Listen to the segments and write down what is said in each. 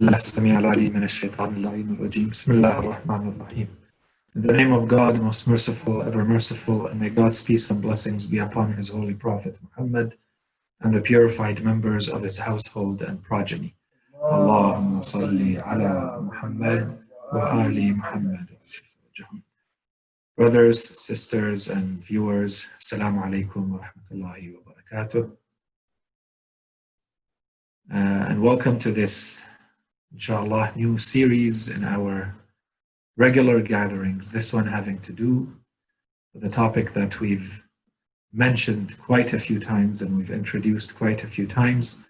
الله السميع العليم من الشيطان اللعين الرجيم بسم الله الرحمن الرحيم. In the name of God, most merciful, ever merciful, and may God's peace and blessings be upon His holy Prophet Muhammad and the purified members of his household and progeny. Allahumma salli ala Muhammad wa ali Muhammad. Brothers, sisters, and viewers, Assalamu alaikum wa rahmatullahi wa barakatuh. And welcome to this, inshallah, new series in our regular gatherings, this one having to do with the topic that we've mentioned quite a few times and we've introduced quite a few times,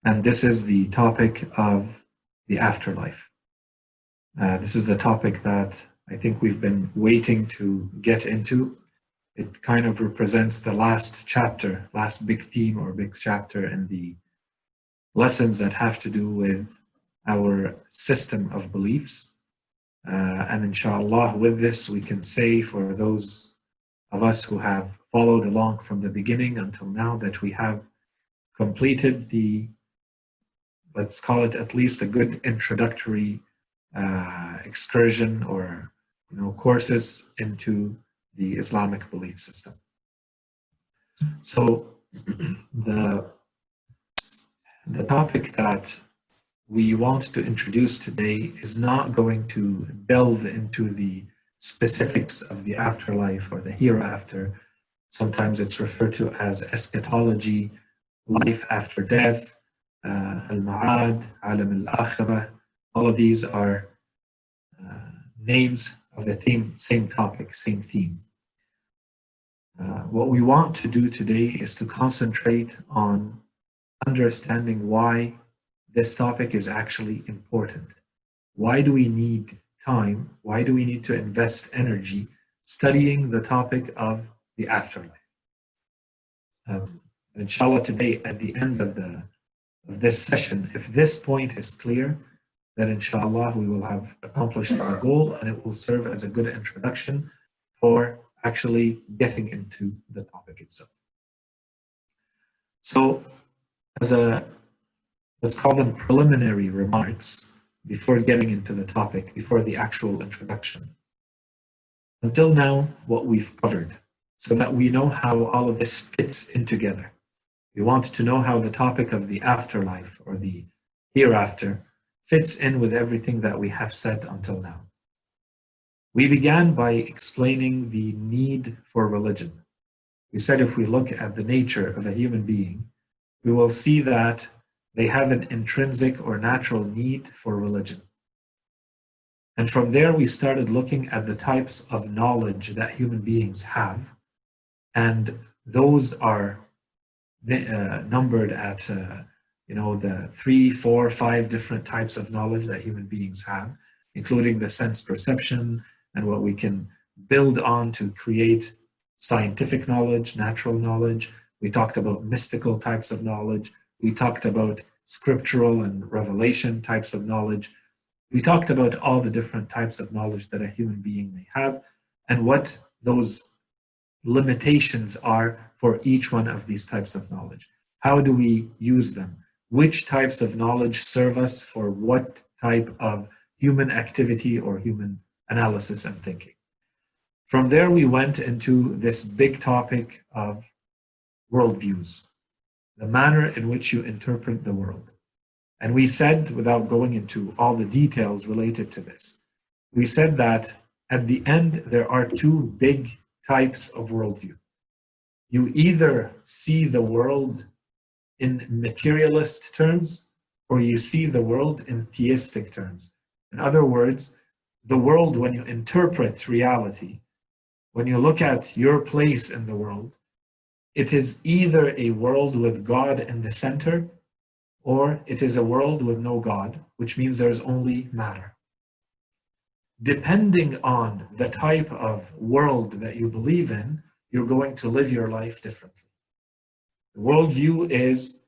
and this is the topic of the afterlife. This is the topic that I think we've been waiting to get into. It kind of represents the last chapter, last big theme or big chapter in the lessons that have to do with our system of beliefs. And inshallah, with this, we can say for those of us who have followed along from the beginning until now that we have completed the, let's call it at least a good introductory excursion or courses into the Islamic belief system. So the topic that we want to introduce today is not going to delve into the specifics of the afterlife or the hereafter. Sometimes it's referred to as eschatology, life after death, al-ma'ad, alam al-akhirah. All of these are names of the same topic, same theme. What we want to do today is to concentrate on understanding why this topic is actually important. Why do we need time? Why do we need to invest energy studying the topic of the afterlife? Inshallah, today at the end of this session, if this point is clear, then inshallah we will have accomplished our goal and it will serve as a good introduction for actually getting into the topic itself. So, let's call them preliminary remarks before getting into the topic, before the actual introduction. Until now, what we've covered, so that we know how all of this fits in together. We want to know how the topic of the afterlife or the hereafter fits in with everything that we have said until now. We began by explaining the need for religion. We said if we look at the nature of a human being, we will see that they have an intrinsic or natural need for religion. And from there, we started looking at the types of knowledge that human beings have. And those are numbered at, the 3, 4, 5 different types of knowledge that human beings have, including the sense perception and what we can build on to create scientific knowledge, natural knowledge. We talked about mystical types of knowledge. We talked about scriptural and revelation types of knowledge. We talked about all the different types of knowledge that a human being may have and what those limitations are for each one of these types of knowledge. How do we use them? Which types of knowledge serve us for what type of human activity or human analysis and thinking? From there, we went into this big topic of worldviews, the manner in which you interpret the world. And we said, without going into all the details related to this, we said that at the end, there are two big types of worldview. You either see the world in materialist terms, or you see the world in theistic terms. In other words, the world, when you interpret reality, when you look at your place in the world, it is either a world with God in the center, or it is a world with no God, which means there's only matter. Depending on the type of world that you believe in, you're going to live your life differently. The worldview is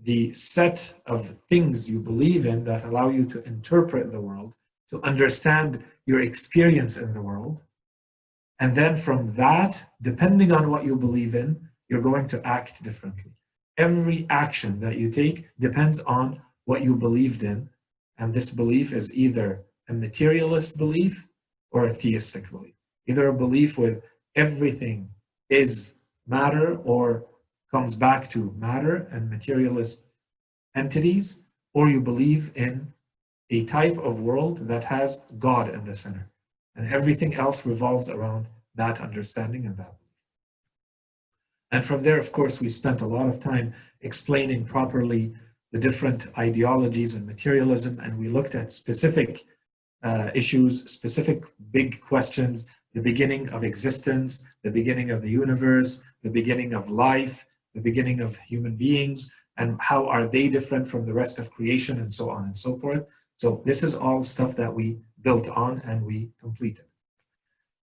the set of things you believe in that allow you to interpret the world, to understand your experience in the world. And then from that, depending on what you believe in, you're going to act differently. Every action that you take depends on what you believed in And this belief is either a materialist belief or a theistic belief. Either a belief with everything is matter or comes back to matter and materialist entities, or you believe in a type of world that has God in the center. And everything else revolves around that understanding and that. And from there, of course, we spent a lot of time explaining properly the different ideologies and materialism, and we looked at specific issues, specific big questions, the beginning of existence, the beginning of the universe, the beginning of life, the beginning of human beings, and how are they different from the rest of creation, and so on and so forth. So this is all stuff that we built on and we completed.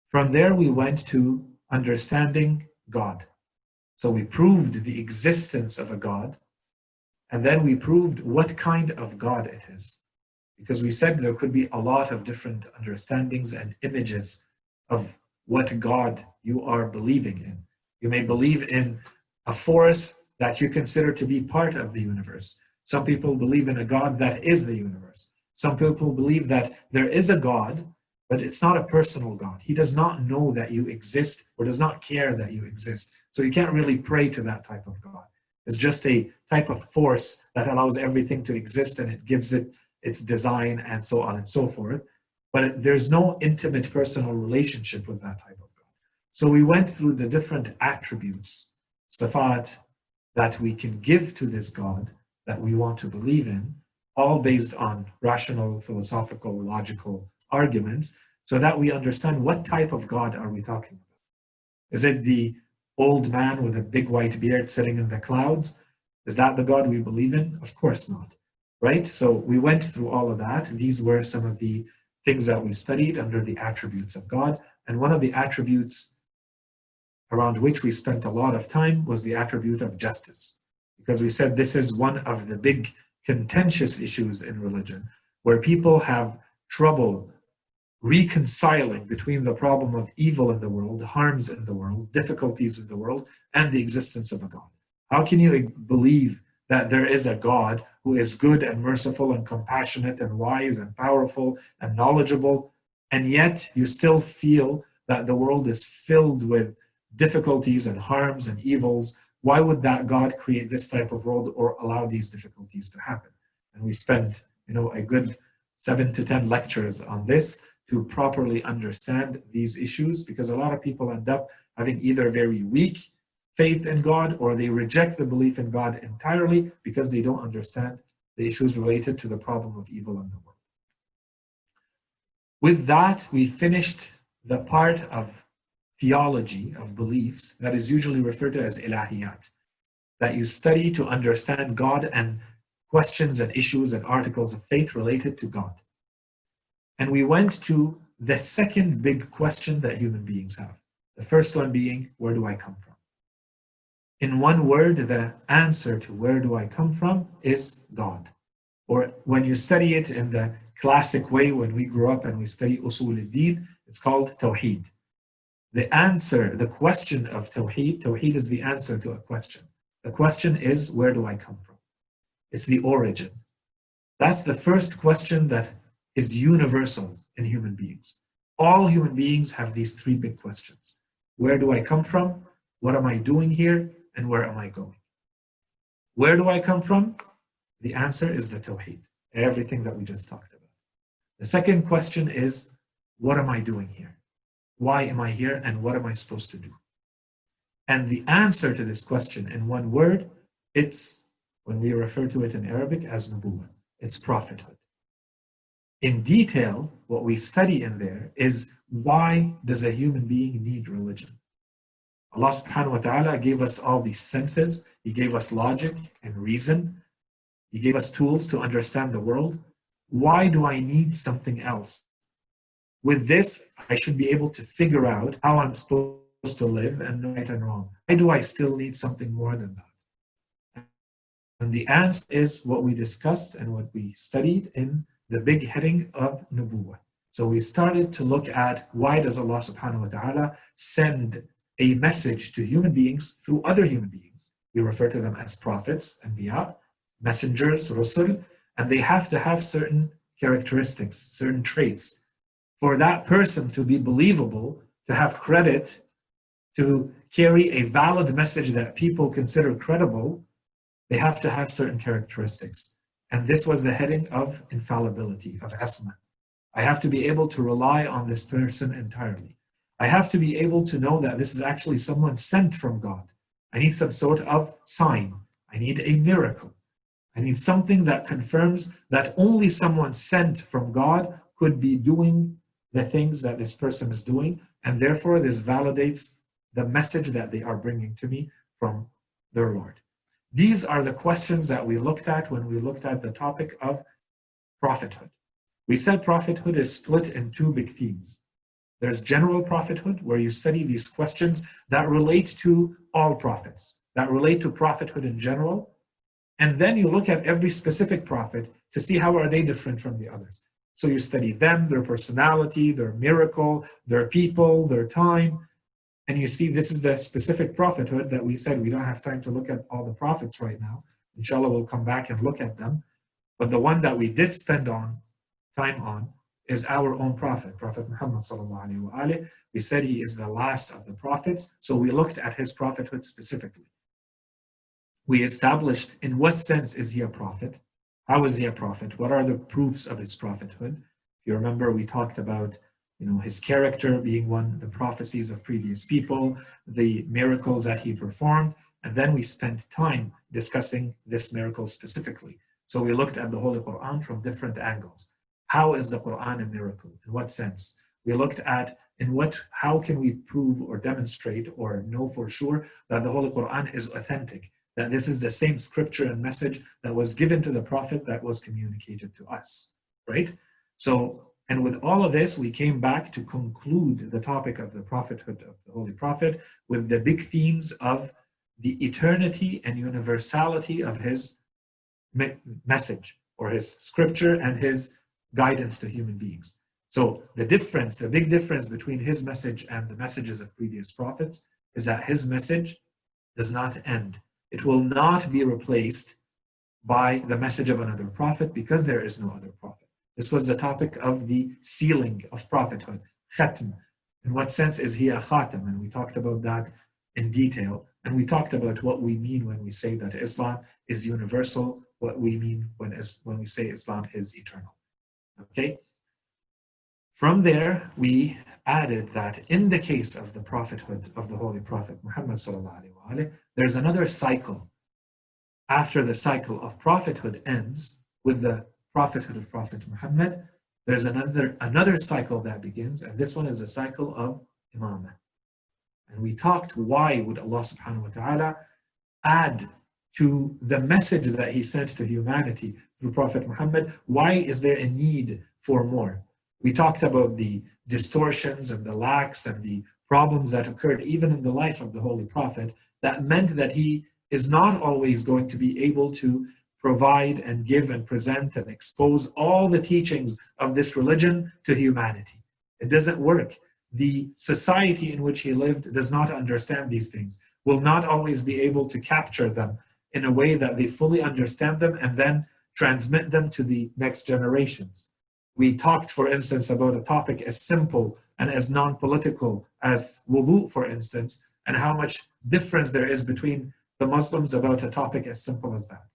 From there, we went to understanding God. So we proved the existence of a God, and then we proved what kind of God it is. Because we said there could be a lot of different understandings and images of what God you are believing in. You may believe in a force that you consider to be part of the universe. Some people believe in a God that is the universe. Some people believe that there is a God, but it's not a personal God. He does not know that you exist or does not care that you exist. So you can't really pray to that type of God. It's just a type of force that allows everything to exist, and it gives it its design and so on and so forth. But there's no intimate personal relationship with that type of God. So we went through the different attributes, sifat, that we can give to this God that we want to believe in, all based on rational, philosophical, logical arguments, so that we understand what type of God are we talking about. Is it the old man with a big white beard sitting in the clouds? Is that the God we believe in? Of course not, right? So we went through all of that. These were some of the things that we studied under the attributes of God. And one of the attributes around which we spent a lot of time was the attribute of justice, because we said this is one of the big contentious issues in religion, where people have trouble reconciling between the problem of evil in the world, harms in the world, difficulties in the world, and the existence of a God. How can you believe that there is a God who is good and merciful and compassionate and wise and powerful and knowledgeable, and yet you still feel that the world is filled with difficulties and harms and evils? Why would that God create this type of world or allow these difficulties to happen? And we spent, a good 7 to 10 lectures on this to properly understand these issues, because a lot of people end up having either very weak faith in God or they reject the belief in God entirely because they don't understand the issues related to the problem of evil in the world. With that, we finished the part of theology, of beliefs, that is usually referred to as ilahiyat, that you study to understand God and questions and issues and articles of faith related to God. And we went to the second big question that human beings have. The first one being, where do I come from? In one word, the answer to where do I come from is God. Or when you study it in the classic way, when we grew up and we study usul al-din, it's called tawheed. The answer, the question of tawheed is the answer to a question. The question is, where do I come from? It's the origin. That's the first question that is universal in human beings. All human beings have these three big questions. Where do I come from? What am I doing here? And where am I going? Where do I come from? The answer is the tawheed, everything that we just talked about. The second question is, what am I doing here? Why am I here? And what am I supposed to do? And the answer to this question in one word, it's, when we refer to it in Arabic, as nubuwwah. It's prophethood. In detail, what we study in there is, why does a human being need religion? Allah subhanahu wa ta'ala gave us all these senses. He gave us logic and reason. He gave us tools to understand the world. Why do I need something else? With this, I should be able to figure out how I'm supposed to live and know right and wrong. Why do I still need something more than that? And the answer is what we discussed and what we studied in the big heading of nubuwwah. So we started to look at, why does Allah subhanahu wa ta'ala send a message to human beings through other human beings? We refer to them as prophets, anbiya, messengers, rusul, and they have to have certain characteristics, certain traits. For that person to be believable, to have credit, to carry a valid message that people consider credible, they have to have certain characteristics. And this was the heading of infallibility, of asma. I have to be able to rely on this person entirely. I have to be able to know that this is actually someone sent from God. I need some sort of sign. I need a miracle. I need something that confirms that only someone sent from God could be doing the things that this person is doing, and therefore this validates the message that they are bringing to me from their Lord. These are the questions that we looked at when we looked at the topic of prophethood. We said prophethood is split in two big themes. There's general prophethood, where you study these questions that relate to all prophets, that relate to prophethood in general. And then you look at every specific prophet to see how are they different from the others. So you study them, their personality, their miracle, their people, their time. And you see this is the specific prophethood that we said we don't have time to look at all the prophets right now. Inshallah, we'll come back and look at them. But the one that we did spend time on is our own prophet, Prophet Muhammad sallallahu alaihi wasallam. We said he is the last of the prophets, so we looked at his prophethood specifically. We established in what sense is he a prophet? How is he a prophet? What are the proofs of his prophethood? If you remember, we talked about his character being one, the prophecies of previous people, the miracles that he performed, and then we spent time discussing this miracle specifically. So we looked at the Holy Qur'an from different angles. How is the Qur'an a miracle? In what sense? We looked at how can we prove or demonstrate or know for sure that the Holy Qur'an is authentic, that this is the same scripture and message that was given to the Prophet that was communicated to us, right? So, and with all of this, we came back to conclude the topic of the prophethood of the Holy Prophet with the big themes of the eternity and universality of his message or his scripture and his guidance to human beings. So the big difference between his message and the messages of previous prophets is that his message does not end. It will not be replaced by the message of another prophet because there is no other prophet. This was the topic of the sealing of prophethood, khatm. In what sense is he a khatam? And we talked about that in detail. And we talked about what we mean when we say that Islam is universal, what we mean when we say Islam is eternal. Okay? From there, we added that in the case of the prophethood of the Holy Prophet Muhammad sallallahu alaihi wasallam, there's another cycle. After the cycle of prophethood ends with the prophethood of Prophet Muhammad, there's another cycle that begins, and this one is a cycle of imamah. And we talked why would Allah subhanahu wa ta'ala add to the message that he sent to humanity through Prophet Muhammad, why is there a need for more? We talked about the distortions and the lacks and the problems that occurred even in the life of the Holy Prophet that meant that he is not always going to be able to provide and give and present and expose all the teachings of this religion to humanity. It doesn't work. The society in which he lived does not understand these things, will not always be able to capture them in a way that they fully understand them and then transmit them to the next generations. We talked, for instance, about a topic as simple and as non-political as wudu, for instance, and how much difference there is between the Muslims about a topic as simple as that.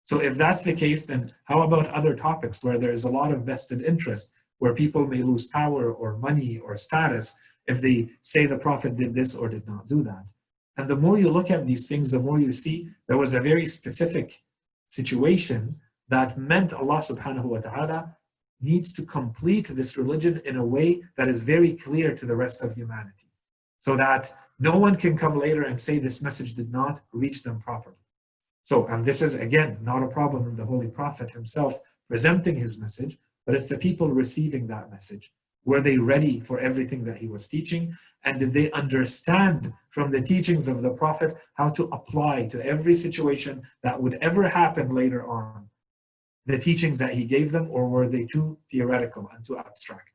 So if that's the case, then how about other topics where there is a lot of vested interest, where people may lose power or money or status if they say the Prophet did this or did not do that? And the more you look at these things, the more you see there was a very specific situation that meant Allah subhanahu wa ta'ala needs to complete this religion in a way that is very clear to the rest of humanity, so that no one can come later and say this message did not reach them properly. So, and this is again not a problem in the Holy Prophet himself presenting his message, but it's the people receiving that message. Were they ready for everything that he was teaching? And did they understand from the teachings of the Prophet how to apply to every situation that would ever happen later on the teachings that he gave them, or were they too theoretical and too abstract?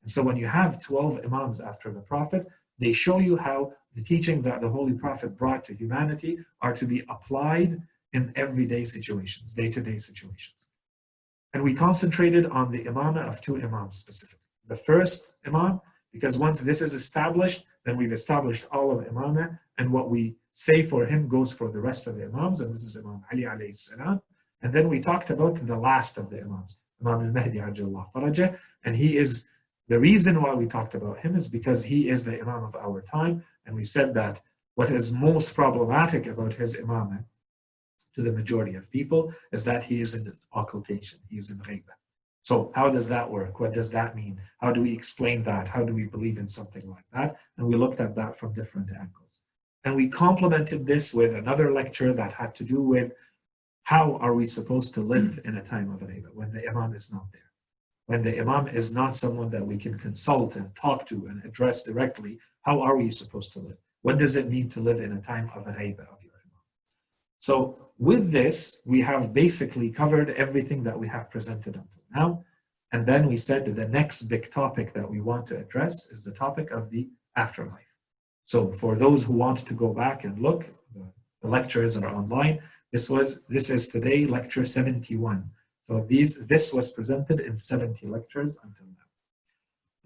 And so when you have 12 Imams after the Prophet, they show you how the teachings that the Holy Prophet brought to humanity are to be applied in everyday situations, day-to-day situations. And we concentrated on the imamah of two imams specifically. The first imam, because once this is established, then we've established all of imamah, and what we say for him goes for the rest of the imams, and this is Imam Ali alayhi salam. And then we talked about the last of the imams, Imam al-Mahdi ajjallahu farajah, and he is, the reason why we talked about him is because he is the imam of our time, and we said that what is most problematic about his imamah to the majority of people is that he is in occultation, he is in ghaiba. So how does that work? What does that mean? How do we explain that? How do we believe in something like that? And we looked at that from different angles. And we complemented this with another lecture that had to do with how are we supposed to live in a time of ghaiba when the imam is not there? When the imam is not someone that we can consult and talk to and address directly, how are we supposed to live? What does it mean to live in a time of ghaiba of your imam? So with this, we have basically covered everything that we have presented until now. And then we said that the next big topic that we want to address is the topic of the afterlife. So for those who want to go back and look, the lectures are online. This is today lecture 71. So this was presented in 70 lectures until now.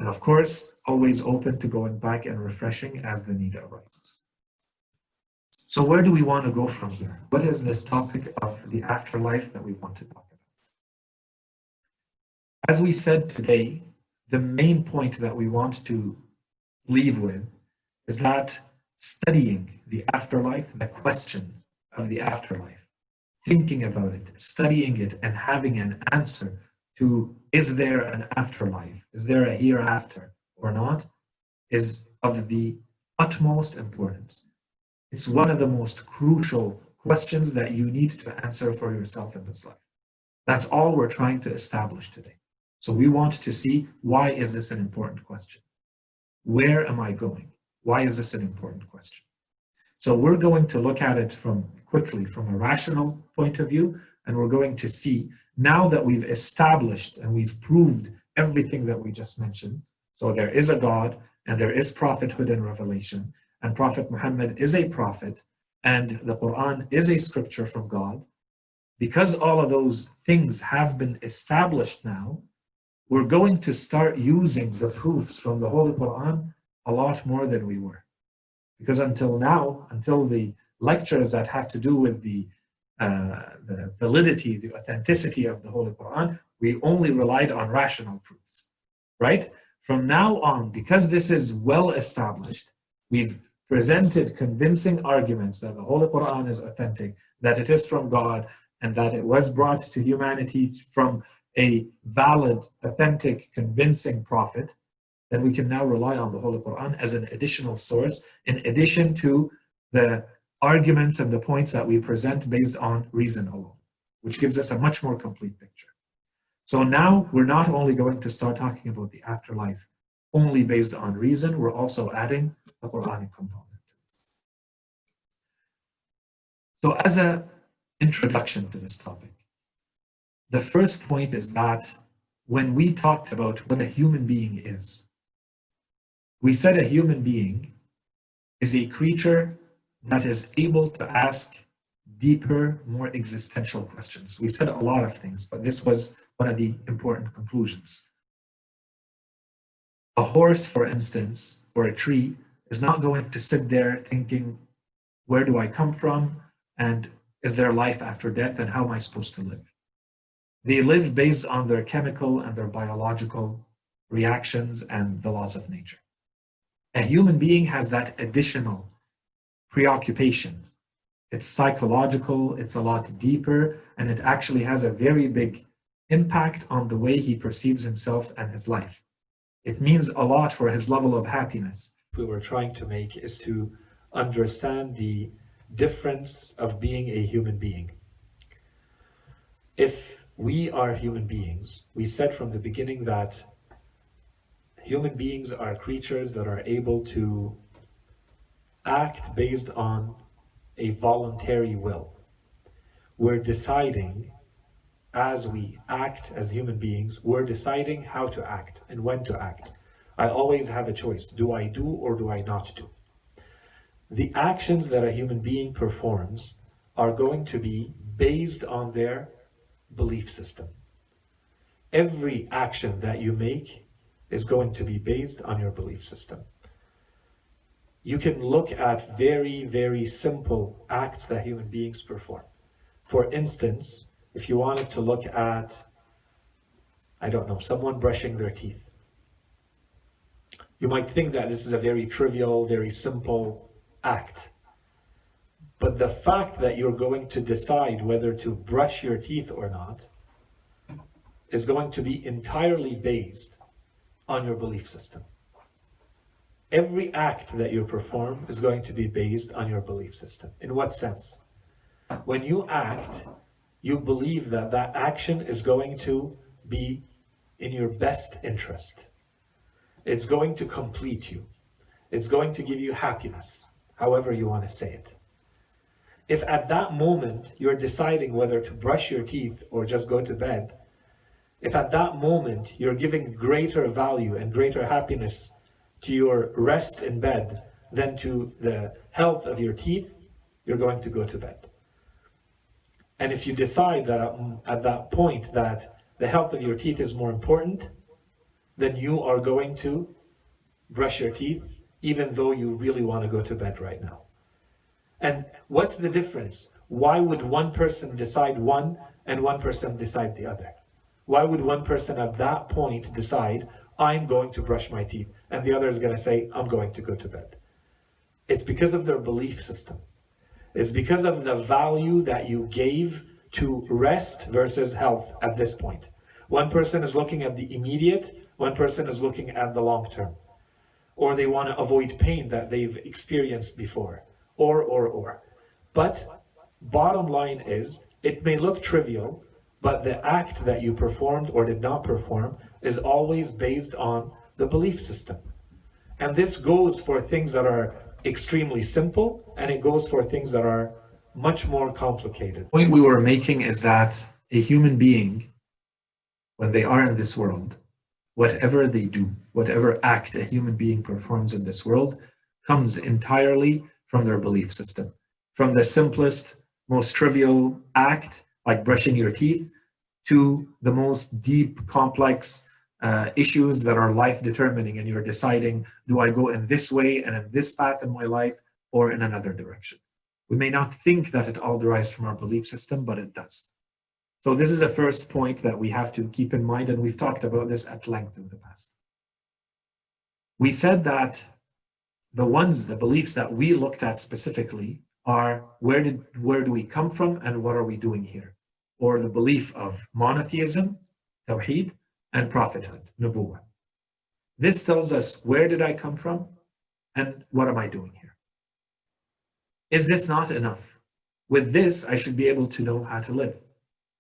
And of course, always open to going back and refreshing as the need arises. So where do we want to go from here? What is this topic of the afterlife that we want to talk about? As we said today, the main point that we want to leave with is that studying the afterlife, the question of the afterlife, thinking about it, studying it, and having an answer to is there an afterlife, is there a hereafter or not, is of the utmost importance. It's one of the most crucial questions that you need to answer for yourself in this life. That's all we're trying to establish today. So we want to see, why is this an important question? Where am I going? Why is this an important question? So we're going to look at it quickly from a rational point of view, and we're going to see, now that we've established and we've proved everything that we just mentioned, so there is a God, and there is prophethood and revelation, and Prophet Muhammad is a prophet, and the Qur'an is a scripture from God. Because all of those things have been established now, we're going to start using the proofs from the Holy Qur'an a lot more than we were. Because until now, until the lectures that have to do with the validity, the authenticity of the Holy Qur'an, we only relied on rational proofs, right? From now on, because this is well established, we've presented convincing arguments that the Holy Qur'an is authentic, that it is from God, and that it was brought to humanity from a valid, authentic, convincing prophet, then we can now rely on the Holy Qur'an as an additional source, in addition to the arguments and the points that we present based on reason alone, which gives us a much more complete picture. So now we're not only going to start talking about the afterlife only based on reason, we're also adding the Quranic component. So as an introduction to this topic, the first point is that when we talked about what a human being is, we said a human being is a creature that is able to ask deeper, more existential questions. We said a lot of things, but this was one of the important conclusions. A horse, for instance, or a tree, is not going to sit there thinking, where do I come from? And is there life after death? And how am I supposed to live? They live based on their chemical and their biological reactions and the laws of nature. A human being has that additional preoccupation. It's psychological, it's a lot deeper, and it actually has a very big impact on the way he perceives himself and his life. It means a lot for his level of happiness. What we were trying to make is to understand the difference of being a human being. If we are human beings, we said from the beginning that human beings are creatures that are able to act based on a voluntary will. We're deciding, as we act as human beings, we're deciding how to act and when to act. I always have a choice. Do I do or do I not do? The actions that a human being performs are going to be based on their belief system. Every action that you make is going to be based on your belief system. You can look at very, very simple acts that human beings perform. For instance, if you wanted to look at, I don't know, someone brushing their teeth, you might think that this is a very trivial, very simple act. But the fact that you're going to decide whether to brush your teeth or not is going to be entirely based on your belief system. Every act that you perform is going to be based on your belief system. In what sense? When you act, you believe that that action is going to be in your best interest. It's going to complete you. It's going to give you happiness, however you want to say it. If at that moment you're deciding whether to brush your teeth or just go to bed, if at that moment you're giving greater value and greater happiness to your rest in bed than to the health of your teeth, you're going to go to bed. And if you decide that at that point that the health of your teeth is more important, then you are going to brush your teeth even though you really want to go to bed right now. And what's the difference? Why would one person decide one and one person decide the other? Why would one person at that point decide, I'm going to brush my teeth, and the other is going to say, I'm going to go to bed? It's because of their belief system. It's because of the value that you gave to rest versus health at this point. One person is looking at the immediate, one person is looking at the long term. Or they want to avoid pain that they've experienced before. Or. But bottom line is, it may look trivial, but the act that you performed or did not perform is always based on the belief system. And this goes for things that are extremely simple, and it goes for things that are much more complicated. The point we were making is that a human being, when they are in this world, whatever they do, whatever act a human being performs in this world, comes entirely from their belief system. From the simplest, most trivial act, like brushing your teeth, to the most deep, complex issues that are life-determining, and you're deciding, do I go in this way and in this path in my life, or in another direction? We may not think that it all derives from our belief system, but it does. So this is a first point that we have to keep in mind, and we've talked about this at length in the past. We said that the beliefs that we looked at specifically are where do we come from and what are we doing here? Or the belief of monotheism, tawheed, and prophethood, nubuwwah. This tells us, where did I come from and what am I doing here? Is this not enough? With this, I should be able to know how to live.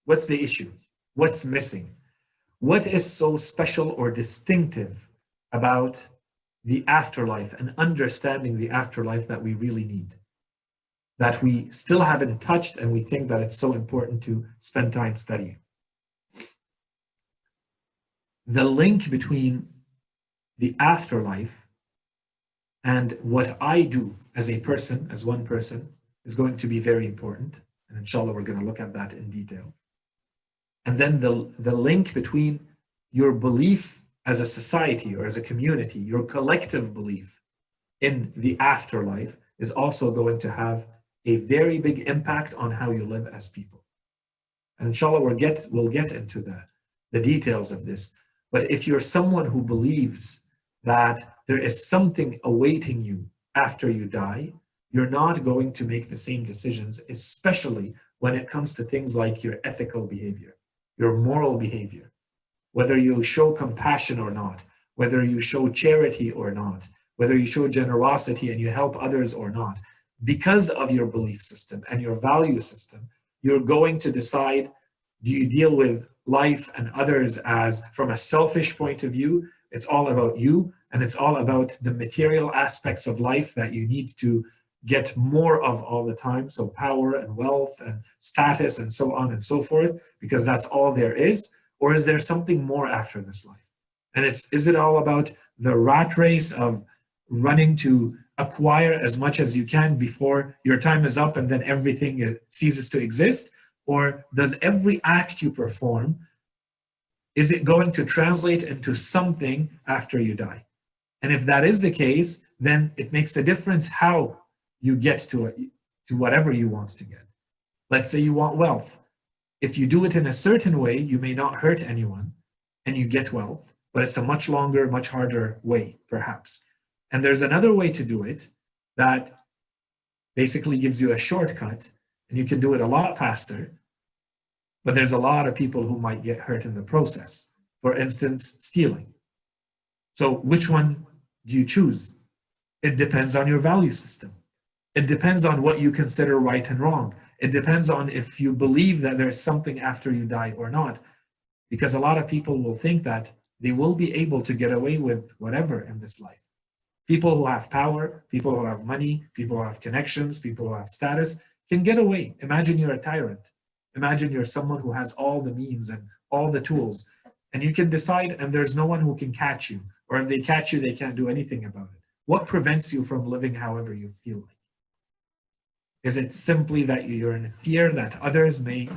What's the issue? What's missing? What is so special or distinctive about the afterlife and understanding the afterlife that we really need, that we still haven't touched, and we think that it's so important to spend time studying? The link between the afterlife and what I do as a person, as one person, is going to be very important. And inshallah, we're going to look at that in detail. And then the link between your belief as a society or as a community, your collective belief in the afterlife, is also going to have a very big impact on how you live as people. And inshallah, we'll get into the details of this. But if you're someone who believes that there is something awaiting you after you die, you're not going to make the same decisions, especially when it comes to things like your ethical behavior, your moral behavior, whether you show compassion or not, whether you show charity or not, whether you show generosity and you help others or not. Because of your belief system and your value system, you're going to decide, do you deal with life and others as from a selfish point of view? It's all about you, and it's all about the material aspects of life that you need to get more of all the time. So power and wealth and status and so on and so forth, because that's all there is. Or is there something more after this life? And is it all about the rat race of running to acquire as much as you can before your time is up and then everything ceases to exist? Or does every act you perform Is it going to translate into something after you die? And if that is the case, then it makes a difference how you get to it, to whatever you want to get. Let's say you want wealth. If you do it in a certain way, you may not hurt anyone and you get wealth, but it's a much longer, much harder way, perhaps. And there's another way to do it that basically gives you a shortcut and you can do it a lot faster, but there's a lot of people who might get hurt in the process. For instance, stealing. So which one do you choose? It depends on your value system. It depends on what you consider right and wrong. It depends on if you believe that there's something after you die or not. Because a lot of people will think that they will be able to get away with whatever in this life. People who have power, people who have money, people who have connections, people who have status can get away. Imagine you're a tyrant. Imagine you're someone who has all the means and all the tools, and you can decide and there's no one who can catch you. Or if they catch you, they can't do anything about it. What prevents you from living however you feel like? Is it simply that you're in fear that others may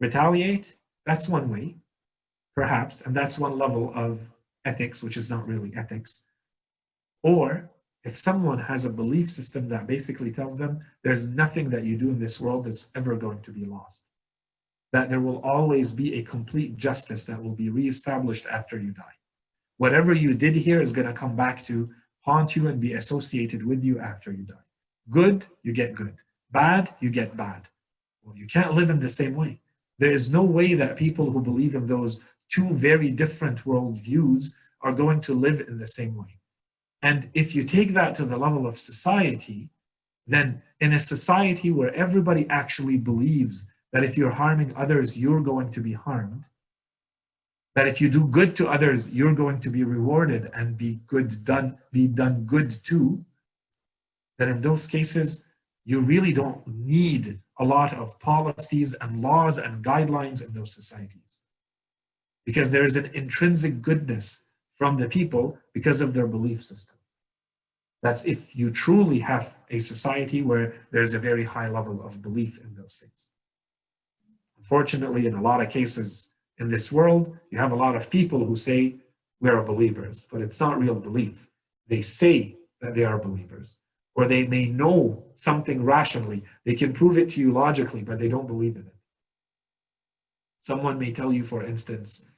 retaliate? That's one way, perhaps, and that's one level of ethics, which is not really ethics. Or if someone has a belief system that basically tells them there's nothing that you do in this world that's ever going to be lost, that there will always be a complete justice that will be reestablished after you die. Whatever you did here is going to come back to haunt you and be associated with you after you die. Good, you get good. Bad, you get bad. Well, you can't live in the same way. There is no way that people who believe in those two very different worldviews are going to live in the same way. And if you take that to the level of society, then in a society where everybody actually believes that if you're harming others, you're going to be harmed, that if you do good to others, you're going to be rewarded and be done good too, then in those cases, you really don't need a lot of policies and laws and guidelines in those societies. Because there is an intrinsic goodness from the people because of their belief system. That's if you truly have a society where there's a very high level of belief in those things. Unfortunately, in a lot of cases in this world, you have a lot of people who say we're believers, but it's not real belief. They say that they are believers, or they may know something rationally. They can prove it to you logically, but they don't believe in it. Someone may tell you, for instance,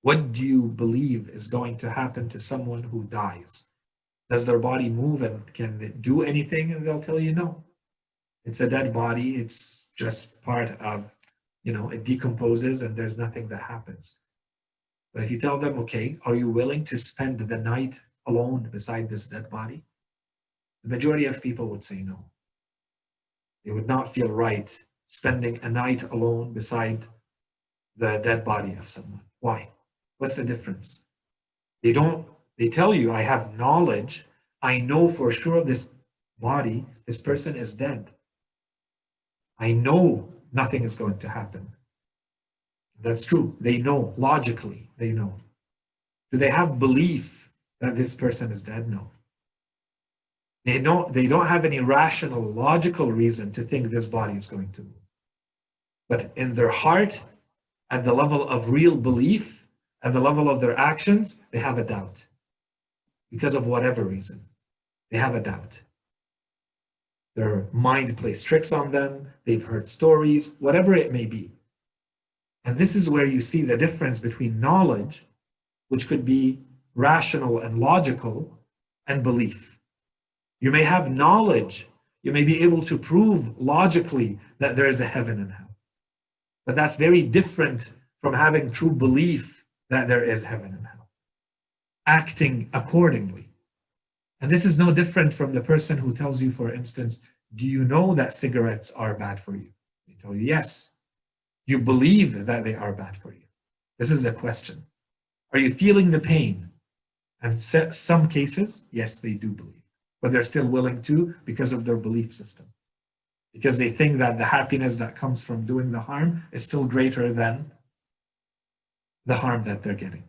what do you believe is going to happen to someone who dies? Does their body move and can it do anything? And they'll tell you no. It's a dead body. It's just part of, it decomposes and there's nothing that happens. But if you tell them, okay, are you willing to spend the night alone beside this dead body? The majority of people would say no. They would not feel right spending a night alone beside the dead body of someone. Why? What's the difference? They tell you, I have knowledge. I know for sure this body, this person is dead. I know nothing is going to happen. That's true. They know, logically, they know. Do they have belief that this person is dead? No. They don't have any rational, logical reason to think this body is going to move. But in their heart, at the level of real belief, at the level of their actions, they have a doubt. Because of whatever reason, they have a doubt. Their mind plays tricks on them, they've heard stories, whatever it may be. And this is where you see the difference between knowledge, which could be rational and logical, and belief. You may have knowledge, you may be able to prove logically that there is a heaven and hell. But that's very different from having true belief that there is heaven and hell. Acting accordingly. And this is no different from the person who tells you, for instance, do you know that cigarettes are bad for you? They tell you, yes. You believe that they are bad for you. This is the question. Are you feeling the pain? And some cases, yes, they do believe. But they're still willing to because of their belief system. Because they think that the happiness that comes from doing the harm is still greater than the harm that they're getting.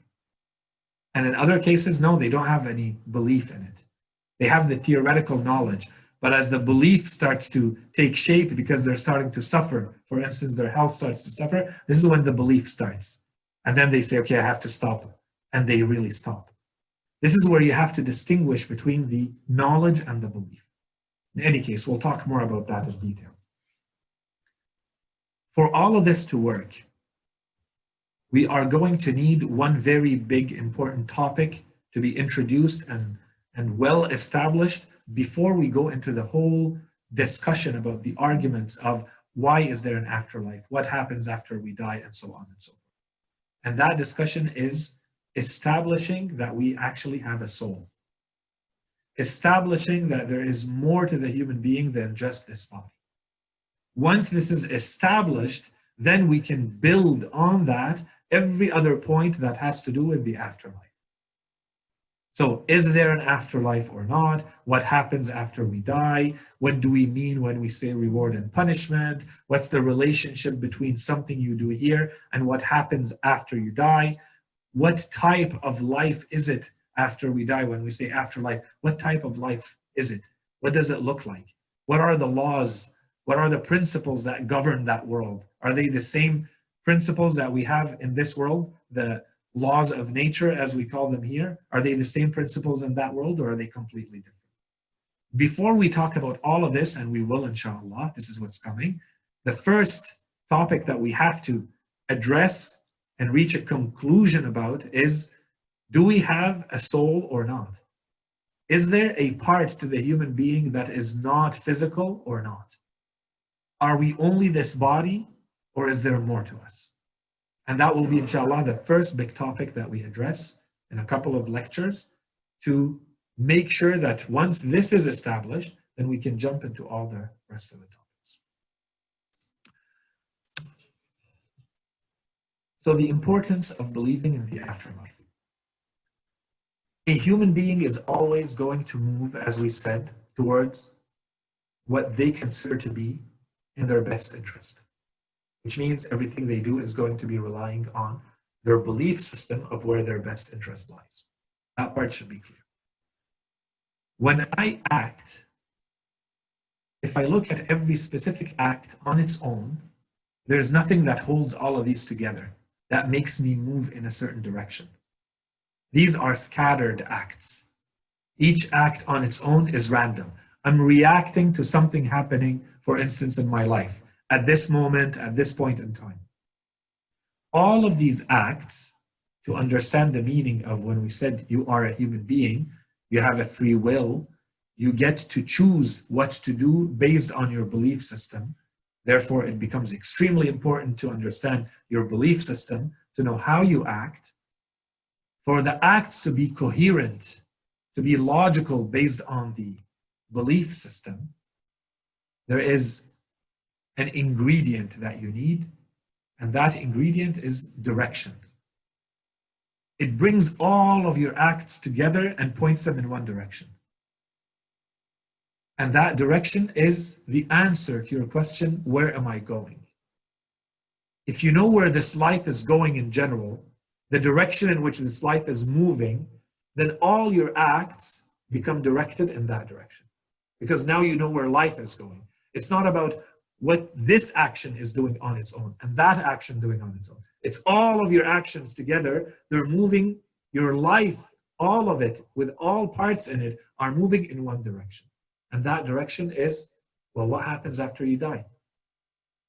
And in other cases, no, they don't have any belief in it. They have the theoretical knowledge. But as the belief starts to take shape because they're starting to suffer, for instance, their health starts to suffer, this is when the belief starts. And then they say, okay, I have to stop. And they really stop. This is where you have to distinguish between the knowledge and the belief. In any case, we'll talk more about that in detail. For all of this to work, we are going to need one very big important topic to be introduced and well established before we go into the whole discussion about the arguments of why is there an afterlife, what happens after we die, and so on and so forth. And that discussion is establishing that we actually have a soul. Establishing that there is more to the human being than just this body. Once this is established, then we can build on that every other point that has to do with the afterlife. So is there an afterlife or not? What happens after we die? What do we mean when we say reward and punishment? What's the relationship between something you do here and what happens after you die? What type of life is it after we die? When we say afterlife, what type of life is it? What does it look like? What are the laws? What are the principles that govern that world? Are they the same principles that we have in this world? The laws of nature, as we call them here, are they the same principles in that world, or are they completely different? Before we talk about all of this, and we will inshallah, this is what's coming, the first topic that we have to address and reach a conclusion about is, do we have a soul or not? Is there a part to the human being that is not physical or not? Are we only this body, or is there more to us? And that will be, inshallah, the first big topic that we address in a couple of lectures to make sure that once this is established, then we can jump into all the rest of the topics. So the importance of believing in the afterlife. A human being is always going to move, as we said, towards what they consider to be in their best interest, which means everything they do is going to be relying on their belief system of where their best interest lies. That part should be clear. When I act, if I look at every specific act on its own, there's nothing that holds all of these together that makes me move in a certain direction. These are scattered acts. Each act on its own is random. I'm reacting to something happening, for instance, in my life, at this moment, at this point in time. All of these acts, to understand the meaning of when we said you are a human being, you have a free will, you get to choose what to do based on your belief system. Therefore, it becomes extremely important to understand your belief system, to know how you act, for the acts to be coherent, to be logical based on the belief system. There is an ingredient that you need, and that ingredient is direction. It brings all of your acts together and points them in one direction. And that direction is the answer to your question, where am I going? If you know where this life is going in general, the direction in which this life is moving, then all your acts become directed in that direction. Because now you know where life is going. It's not about what this action is doing on its own and that action doing on its own. It's all of your actions together. They're moving your life, all of it, with all parts in it, are moving in one direction. And that direction is, well, what happens after you die?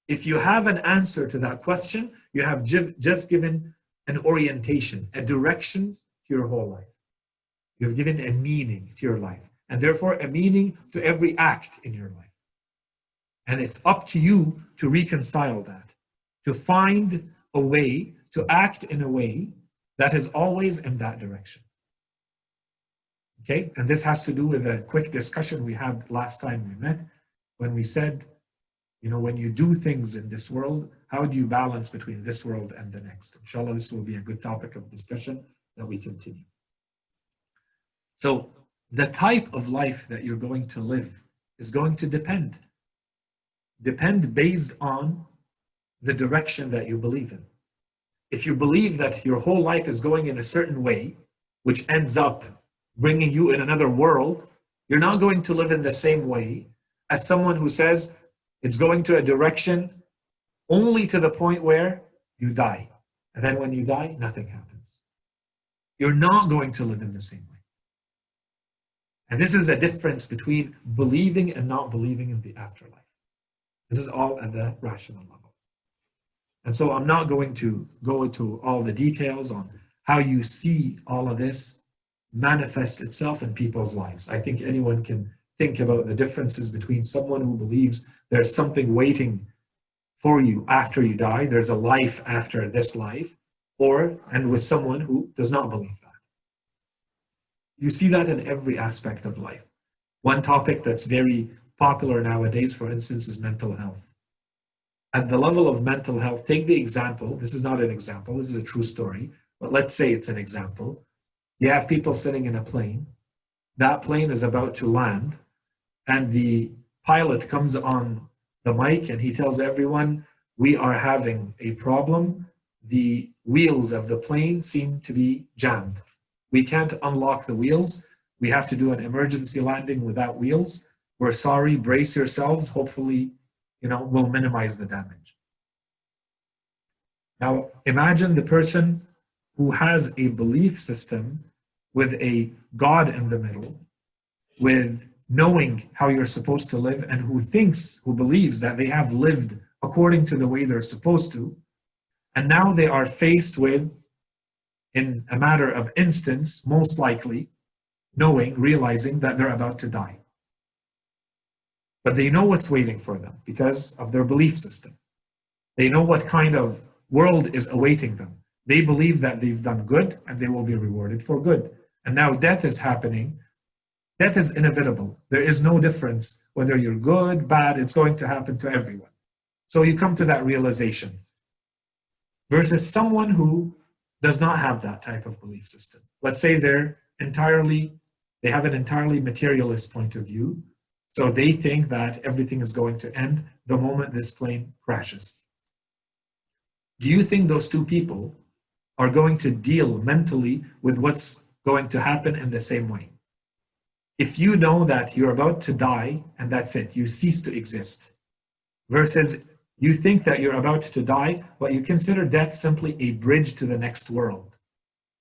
If you have an answer to that question, you have just given an orientation, a direction to your whole life. You've given a meaning to your life, and therefore a meaning to every act in your life. And it's up to you to reconcile that, to find a way, to act in a way that is always in that direction. Okay, and this has to do with a quick discussion we had last time we met, when we said, you know, when you do things in this world, how do you balance between this world and the next? Inshallah, this will be a good topic of discussion that we continue. So the type of life that you're going to live is going to depend based on the direction that you believe in. If you believe that your whole life is going in a certain way, which ends up bringing you in another world, you're not going to live in the same way as someone who says it's going to a direction only to the point where you die. And then when you die, nothing happens. You're not going to live in the same way. And this is a difference between believing and not believing in the afterlife. This is all at the rational level. And so I'm not going to go into all the details on how you see all of this manifest itself in people's lives. I think anyone can think about the differences between someone who believes there's something waiting for you after you die, there's a life after this life, and with someone who does not believe that. You see that in every aspect of life. One topic that's very popular nowadays, for instance, is mental health. At the level of mental health, take the example, this is not an example, this is a true story, but let's say it's an example. You have people sitting in a plane. That plane is about to land, and the pilot comes on the mic and he tells everyone, we are having a problem. The wheels of the plane seem to be jammed. We can't unlock the wheels. We have to do an emergency landing without wheels. We're sorry, brace yourselves. Hopefully, we'll minimize the damage. Now, imagine the person who has a belief system with a God in the middle, with knowing how you're supposed to live, and who believes that they have lived according to the way they're supposed to. And now they are faced with, in a matter of instance, most likely, realizing that they're about to die. But they know what's waiting for them because of their belief system. They know what kind of world is awaiting them. They believe that they've done good and they will be rewarded for good. And now death is happening. Death is inevitable. There is no difference whether you're good, bad, it's going to happen to everyone. So you come to that realization. Versus someone who does not have that type of belief system. Let's say they have an entirely materialist point of view. So they think that everything is going to end the moment this plane crashes. Do you think those two people are going to deal mentally with what's going to happen in the same way? If you know that you're about to die and that's it, you cease to exist, versus you think that you're about to die, but you consider death simply a bridge to the next world.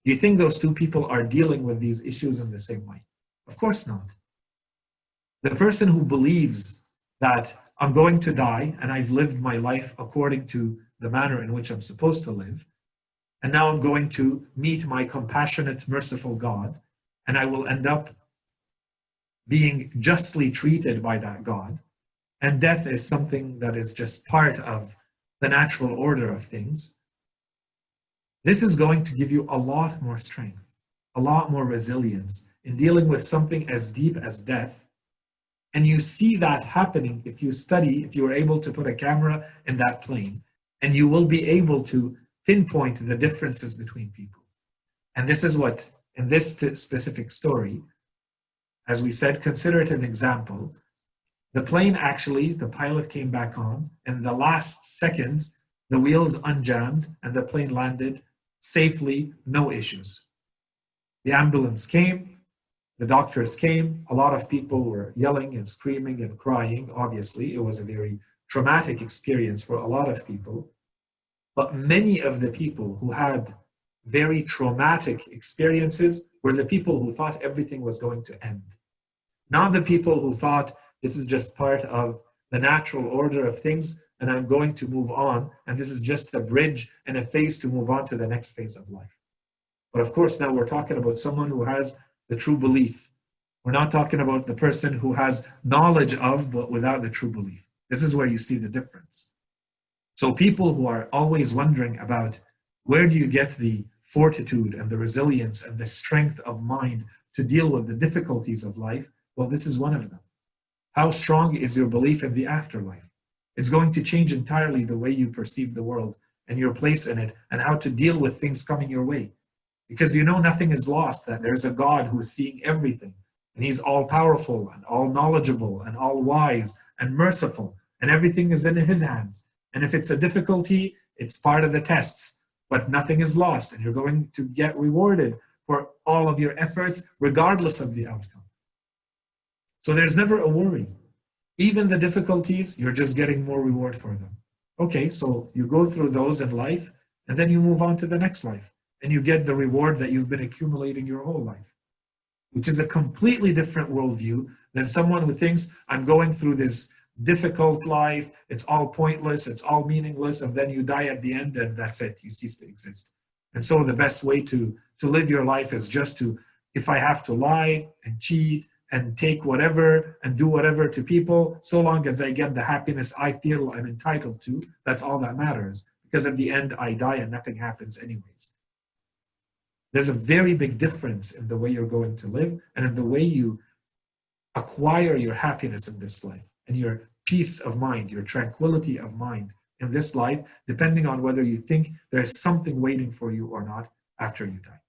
Do you think those two people are dealing with these issues in the same way? Of course not. The person who believes that I'm going to die and I've lived my life according to the manner in which I'm supposed to live, and now I'm going to meet my compassionate, merciful God, and I will end up being justly treated by that God, and death is something that is just part of the natural order of things. This is going to give you a lot more strength, a lot more resilience in dealing with something as deep as death. And you see that happening if you study, if you are able to put a camera in that plane, and you will be able to pinpoint the differences between people. And this is what, in this specific story, as we said, consider it an example. The plane actually, the pilot came back on, and in the last seconds, the wheels unjammed and the plane landed safely, no issues. The ambulance came, the doctors came, a lot of people were yelling and screaming and crying. Obviously, it was a very traumatic experience for a lot of people. But many of the people who had very traumatic experiences were the people who thought everything was going to end. Not the people who thought this is just part of the natural order of things and I'm going to move on, and this is just a bridge and a phase to move on to the next phase of life. But of course, now we're talking about someone who has the true belief. We're not talking about the person who has knowledge of, but without the true belief. This is where you see the difference. So people who are always wondering about where do you get the fortitude and the resilience and the strength of mind to deal with the difficulties of life, well, this is one of them. How strong is your belief in the afterlife? It's going to change entirely the way you perceive the world and your place in it and how to deal with things coming your way. Because you know nothing is lost, that there's a God who is seeing everything, and he's all powerful and all knowledgeable and all wise and merciful, and everything is in his hands. And if it's a difficulty, it's part of the tests, but nothing is lost, and you're going to get rewarded for all of your efforts regardless of the outcome. So there's never a worry. Even the difficulties, you're just getting more reward for them. Okay, so you go through those in life, and then you move on to the next life, and you get the reward that you've been accumulating your whole life, which is a completely different worldview than someone who thinks, I'm going through this difficult life, it's all pointless, it's all meaningless, and then you die at the end and that's it, you cease to exist. And so the best way to live your life is just to, if I have to lie and cheat and take whatever and do whatever to people, so long as I get the happiness I feel I'm entitled to, that's all that matters. Because at the end I die and nothing happens anyways. There's a very big difference in the way you're going to live and in the way you acquire your happiness in this life and your peace of mind, your tranquility of mind in this life, depending on whether you think there's something waiting for you or not after you die.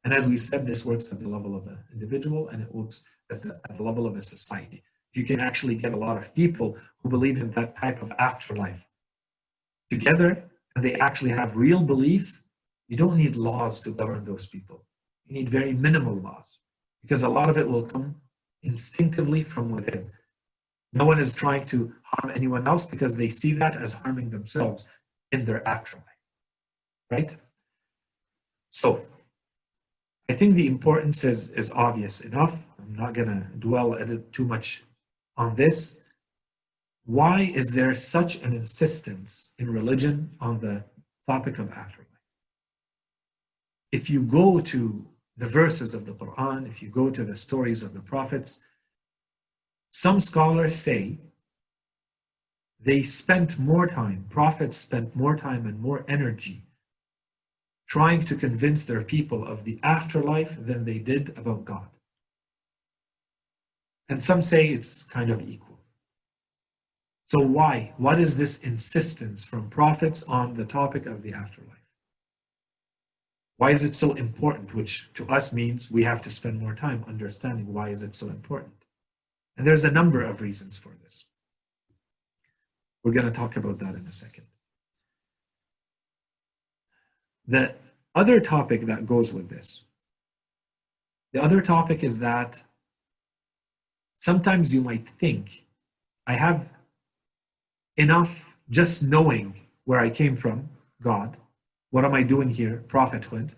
And as we said, this works at the level of an individual and it works at the level of a society. You can actually get a lot of people who believe in that type of afterlife together and they actually have real belief. You don't need laws to govern those people. You need very minimal laws because a lot of it will come instinctively from within. No one is trying to harm anyone else because they see that as harming themselves in their afterlife, right? So I think the importance is obvious enough. I'm not going to dwell too much on this. Why is there such an insistence in religion on the topic of afterlife? If you go to the verses of the Qur'an, if you go to the stories of the prophets, some scholars say they spent more time, prophets spent more time and more energy trying to convince their people of the afterlife than they did about God. And some say it's kind of equal. So why? What is this insistence from prophets on the topic of the afterlife? Why is it so important? Which to us means we have to spend more time understanding why is it so important. And there's a number of reasons for this. We're going to talk about that in a second. The other topic that goes with this, the other topic is that sometimes you might think, I have enough just knowing where I came from, God, what am I doing here, prophethood,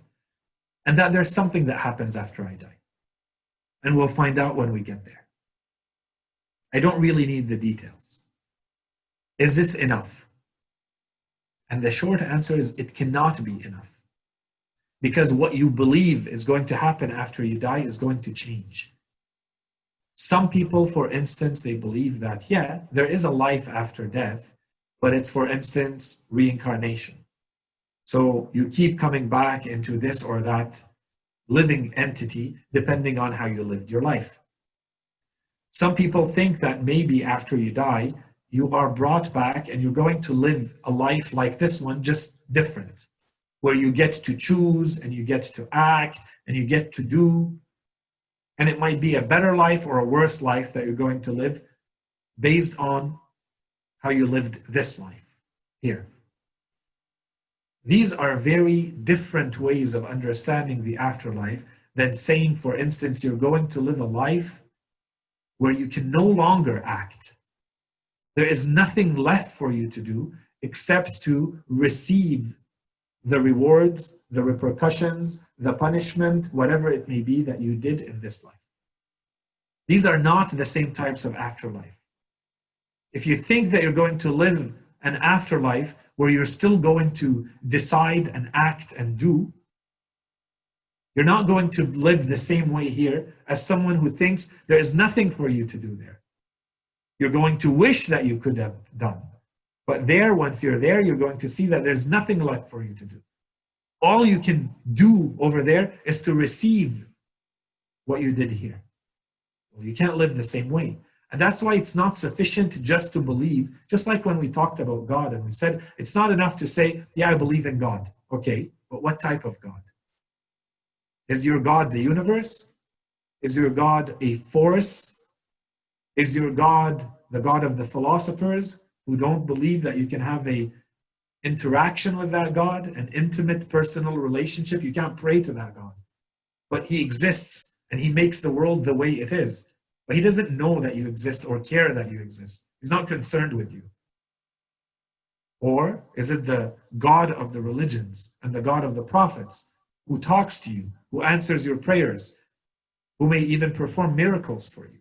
and that there's something that happens after I die. And we'll find out when we get there. I don't really need the details. Is this enough? And the short answer is it cannot be enough. Because what you believe is going to happen after you die is going to change. Some people, for instance, they believe that, yeah, there is a life after death, but it's, for instance, reincarnation. So you keep coming back into this or that living entity depending on how you lived your life. Some people think that maybe after you die, you are brought back and you're going to live a life like this one, just different, where you get to choose and you get to act and you get to do. And it might be a better life or a worse life that you're going to live based on how you lived this life here. These are very different ways of understanding the afterlife than saying, for instance, you're going to live a life where you can no longer act. There is nothing left for you to do except to receive the rewards, the repercussions, the punishment, whatever it may be that you did in this life. These are not the same types of afterlife. If you think that you're going to live an afterlife where you're still going to decide and act and do, you're not going to live the same way here as someone who thinks there is nothing for you to do there. You're going to wish that you could have done. But there, once you're there, you're going to see that there's nothing left for you to do. All you can do over there is to receive what you did here. Well, you can't live the same way. And that's why it's not sufficient just to believe, just like when we talked about God and we said, it's not enough to say, yeah, I believe in God. Okay, but what type of God? Is your God the universe? Is your God a force? Is your God the God of the philosophers who don't believe that you can have a interaction with that God, an intimate personal relationship? You can't pray to that God. But he exists and he makes the world the way it is. But he doesn't know that you exist or care that you exist. He's not concerned with you. Or is it the God of the religions and the God of the prophets who talks to you, who answers your prayers, who may even perform miracles for you?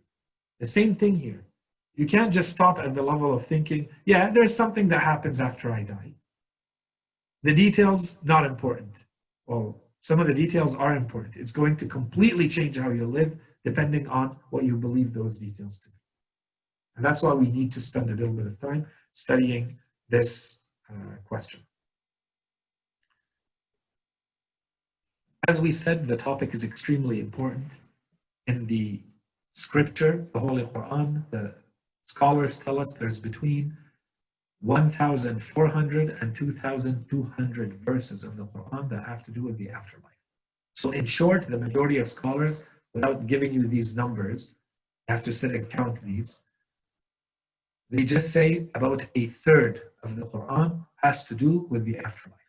The same thing here. You can't just stop at the level of thinking, yeah, there's something that happens after I die. The details, not important. Well, some of the details are important. It's going to completely change how you live depending on what you believe those details to be. And that's why we need to spend a little bit of time studying this question. As we said, the topic is extremely important. In the scripture, the Holy Qur'an, the scholars tell us there's between 1,400 and 2,200 verses of the Quran that have to do with the afterlife. So in short, the majority of scholars, without giving you these numbers, you have to sit and count these, they just say about a third of the Quran has to do with the afterlife.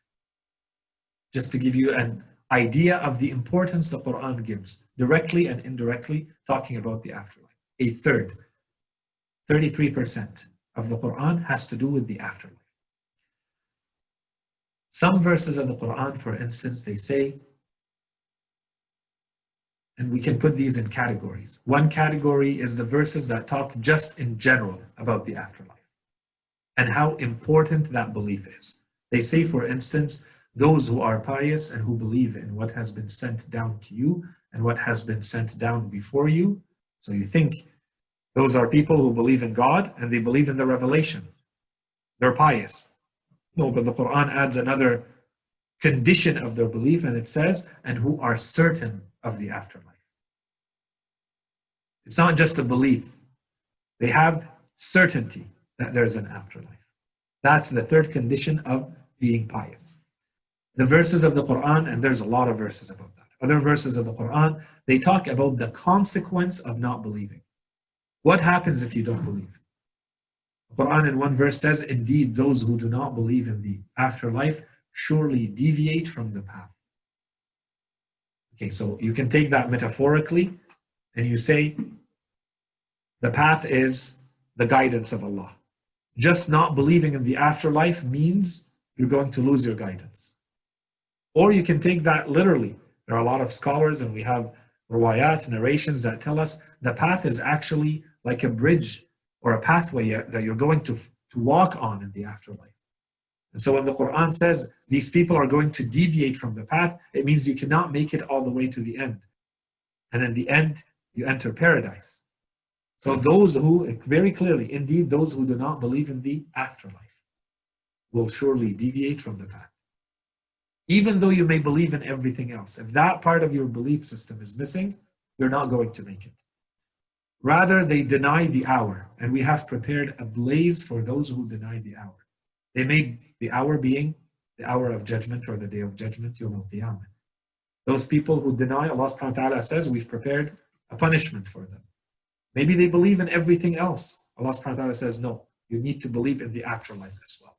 Just to give you an idea of the importance the Quran gives, directly and indirectly, talking about the afterlife. A third, 33%. Of the Quran has to do with the afterlife. Some verses of the Quran, for instance, they say, and we can put these in categories. One category is the verses that talk just in general about the afterlife and how important that belief is. They say, for instance, those who are pious and who believe in what has been sent down to you and what has been sent down before you. So you think those are people who believe in God and they believe in the revelation. They're pious. No, but the Quran adds another condition of their belief, and it says, and who are certain of the afterlife. It's not just a belief. They have certainty that there's an afterlife. That's the third condition of being pious. The verses of the Quran, and there's a lot of verses about that. Other verses of the Quran, they talk about the consequence of not believing. What happens if you don't believe? The Quran in one verse says, indeed, those who do not believe in the afterlife surely deviate from the path. Okay, so you can take that metaphorically and you say, the path is the guidance of Allah. Just not believing in the afterlife means you're going to lose your guidance. Or you can take that literally. There are a lot of scholars, and we have riwayat, narrations that tell us the path is actually like a bridge or a pathway that you're going to walk on in the afterlife. And so when the Quran says these people are going to deviate from the path, it means you cannot make it all the way to the end. And in the end, you enter paradise. So those who, very clearly, indeed, those who do not believe in the afterlife will surely deviate from the path. Even though you may believe in everything else, if that part of your belief system is missing, you're not going to make it. Rather, they deny the hour, and we have prepared a blaze for those who deny the hour. They made the hour being the hour of judgment or the day of judgment, Yawm al-Qiyamah. Those people who deny, Allah subhanahu wa ta'ala says, we've prepared a punishment for them. Maybe they believe in everything else. Allah subhanahu wa ta'ala says, no, you need to believe in the afterlife as well.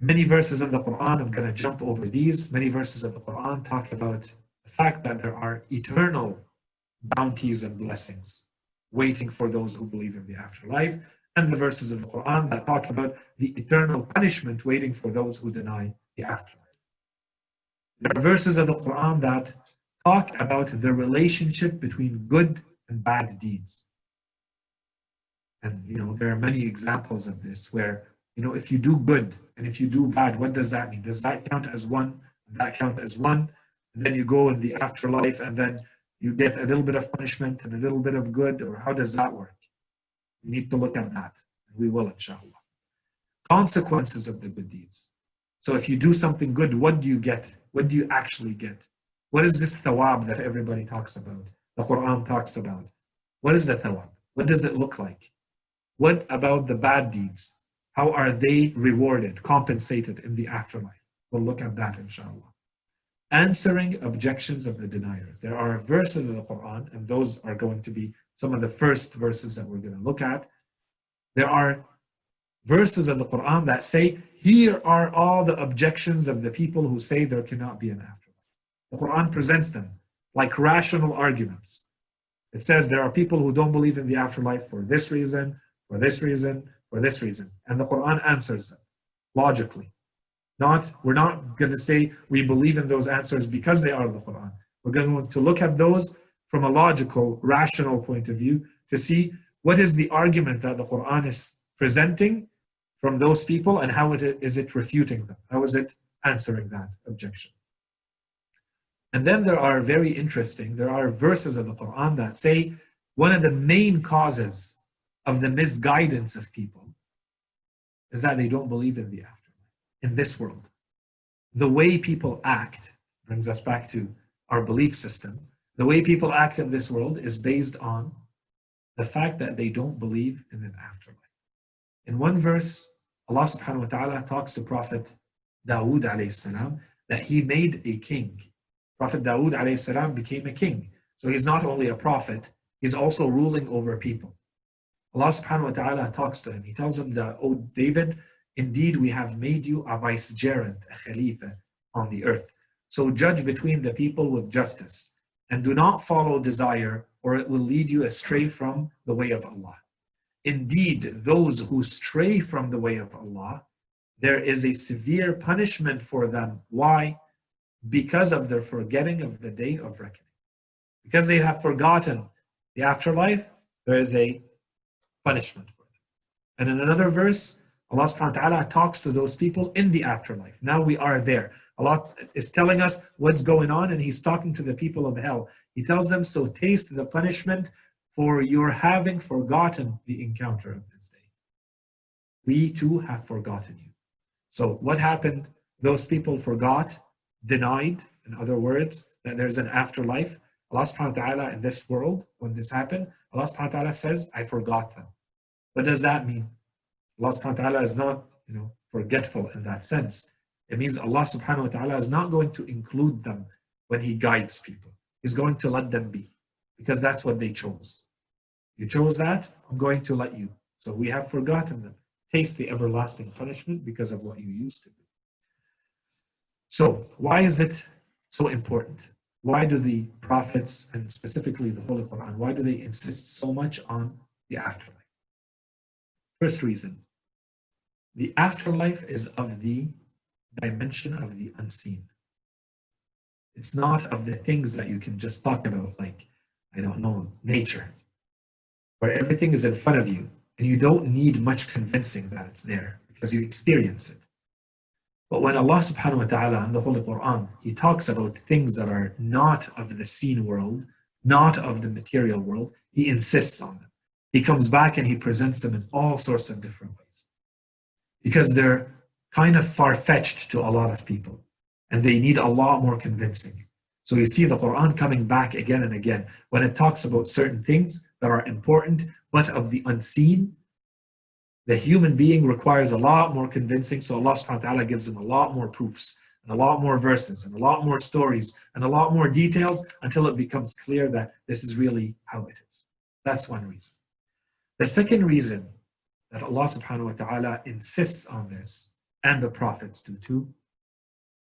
Many verses in the Quran, I'm going to jump over these. Many verses of the Quran talk about the fact that there are eternal bounties and blessings waiting for those who believe in the afterlife, and the verses of the Quran that talk about the eternal punishment waiting for those who deny the afterlife. There are verses of the Quran that talk about the relationship between good and bad deeds. And there are many examples of this where if you do good and if you do bad, what does that mean? Does that count as one? And that count as one? And then you go in the afterlife and then you get a little bit of punishment and a little bit of good, or how does that work? We need to look at that. And we will, inshallah. Consequences of the good deeds. So if you do something good, what do you get? What do you actually get? What is this thawab that everybody talks about? The Quran talks about. What is the thawab? What does it look like? What about the bad deeds? How are they rewarded, compensated in the afterlife? We'll look at that, inshallah. Answering objections of the deniers. There are verses of the Quran, and those are going to be some of the first verses that we're going to look at. There are verses of the Quran that say, here are all the objections of the people who say there cannot be an afterlife. The Quran presents them like rational arguments. It says there are people who don't believe in the afterlife for this reason, for this reason. And the Quran answers them logically. We're not going to say we believe in those answers because they are the Quran. We're going to look at those from a logical, rational point of view to see what is the argument that the Quran is presenting from those people and how is it refuting them? How is it answering that objection? And then there are verses of the Quran that say one of the main causes of the misguidance of people is that they don't believe in the afterlife, in this world. The way people act brings us back to our belief system. The way people act in this world is based on the fact that they don't believe in an afterlife. In one verse, Allah subhanahu wa ta'ala talks to Prophet Dawood alayhi salam that he made a king. Prophet Dawood alayhi salam became a king. So he's not only a prophet, he's also ruling over people. Allah subhanahu wa ta'ala talks to him. He tells him that, "Oh David, indeed we have made you a vicegerent, a khalifa on the earth. So judge between the people with justice and do not follow desire or it will lead you astray from the way of Allah. Indeed, those who stray from the way of Allah, there is a severe punishment for them." Why? Because of their forgetting of the day of reckoning. Because they have forgotten the afterlife, there is a punishment for them. And in another verse, Allah subhanahu wa ta'ala talks to those people in the afterlife. Now we are there. Allah is telling us what's going on, and He's talking to the people of hell. He tells them, "So taste the punishment for your having forgotten the encounter of this day. We too have forgotten you." So what happened? Those people forgot, denied, in other words, that there's an afterlife. Allah subhanahu wa ta'ala in this world, when this happened, Allah subhanahu wa ta'ala says, "I forgot them." What does that mean? Allah subhanahu wa ta'ala is not, forgetful in that sense. It means Allah subhanahu wa ta'ala is not going to include them when He guides people. He's going to let them be, because that's what they chose. You chose that, I'm going to let you. So we have forgotten them. Taste the everlasting punishment because of what you used to do. So why is it so important? Why do the prophets, and specifically the Holy Qur'an, why do they insist so much on the afterlife? First reason, the afterlife is of the dimension of the unseen. It's not of the things that you can just talk about, like, nature, where everything is in front of you and you don't need much convincing that it's there because you experience it. But when Allah subhanahu wa ta'ala in the Holy Qur'an, He talks about things that are not of the seen world, not of the material world, He insists on them. He comes back and He presents them in all sorts of different ways. Because they're kind of far-fetched to a lot of people and they need a lot more convincing. So you see the Qur'an coming back again and again when it talks about certain things that are important but of the unseen. The human being requires a lot more convincing, so Allah subhanahu wa ta'ala gives them a lot more proofs and a lot more verses and a lot more stories and a lot more details until it becomes clear that this is really how it is. That's one reason. The second reason that Allah subhanahu wa ta'ala insists on this, and the prophets do too,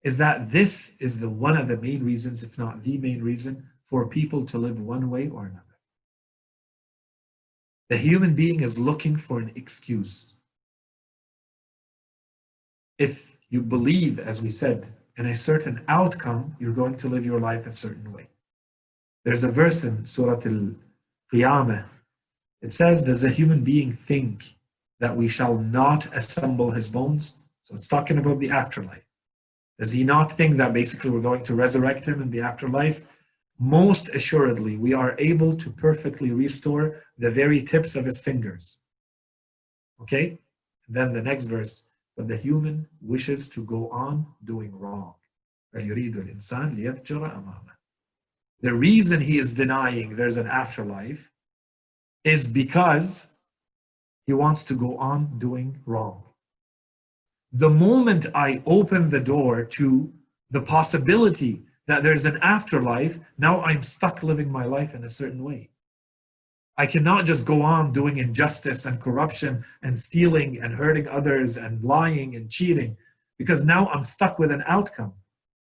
is that this is one of the main reasons, if not the main reason, for people to live one way or another. The human being is looking for an excuse. If you believe, as we said, in a certain outcome, you're going to live your life a certain way. There's a verse in Surah Al-Qiyamah. It says, "Does a human being think that we shall not assemble his bones?" So it's talking about the afterlife. Does he not think that basically we're going to resurrect him in the afterlife? Most assuredly, we are able to perfectly restore the very tips of his fingers. Okay? And then the next verse, "But the human wishes to go on doing wrong. The reason he is denying there's an afterlife is because he wants to go on doing wrong. The moment I open the door to the possibility that there's an afterlife, now I'm stuck living my life in a certain way. I cannot just go on doing injustice and corruption and stealing and hurting others and lying and cheating, because now I'm stuck with an outcome.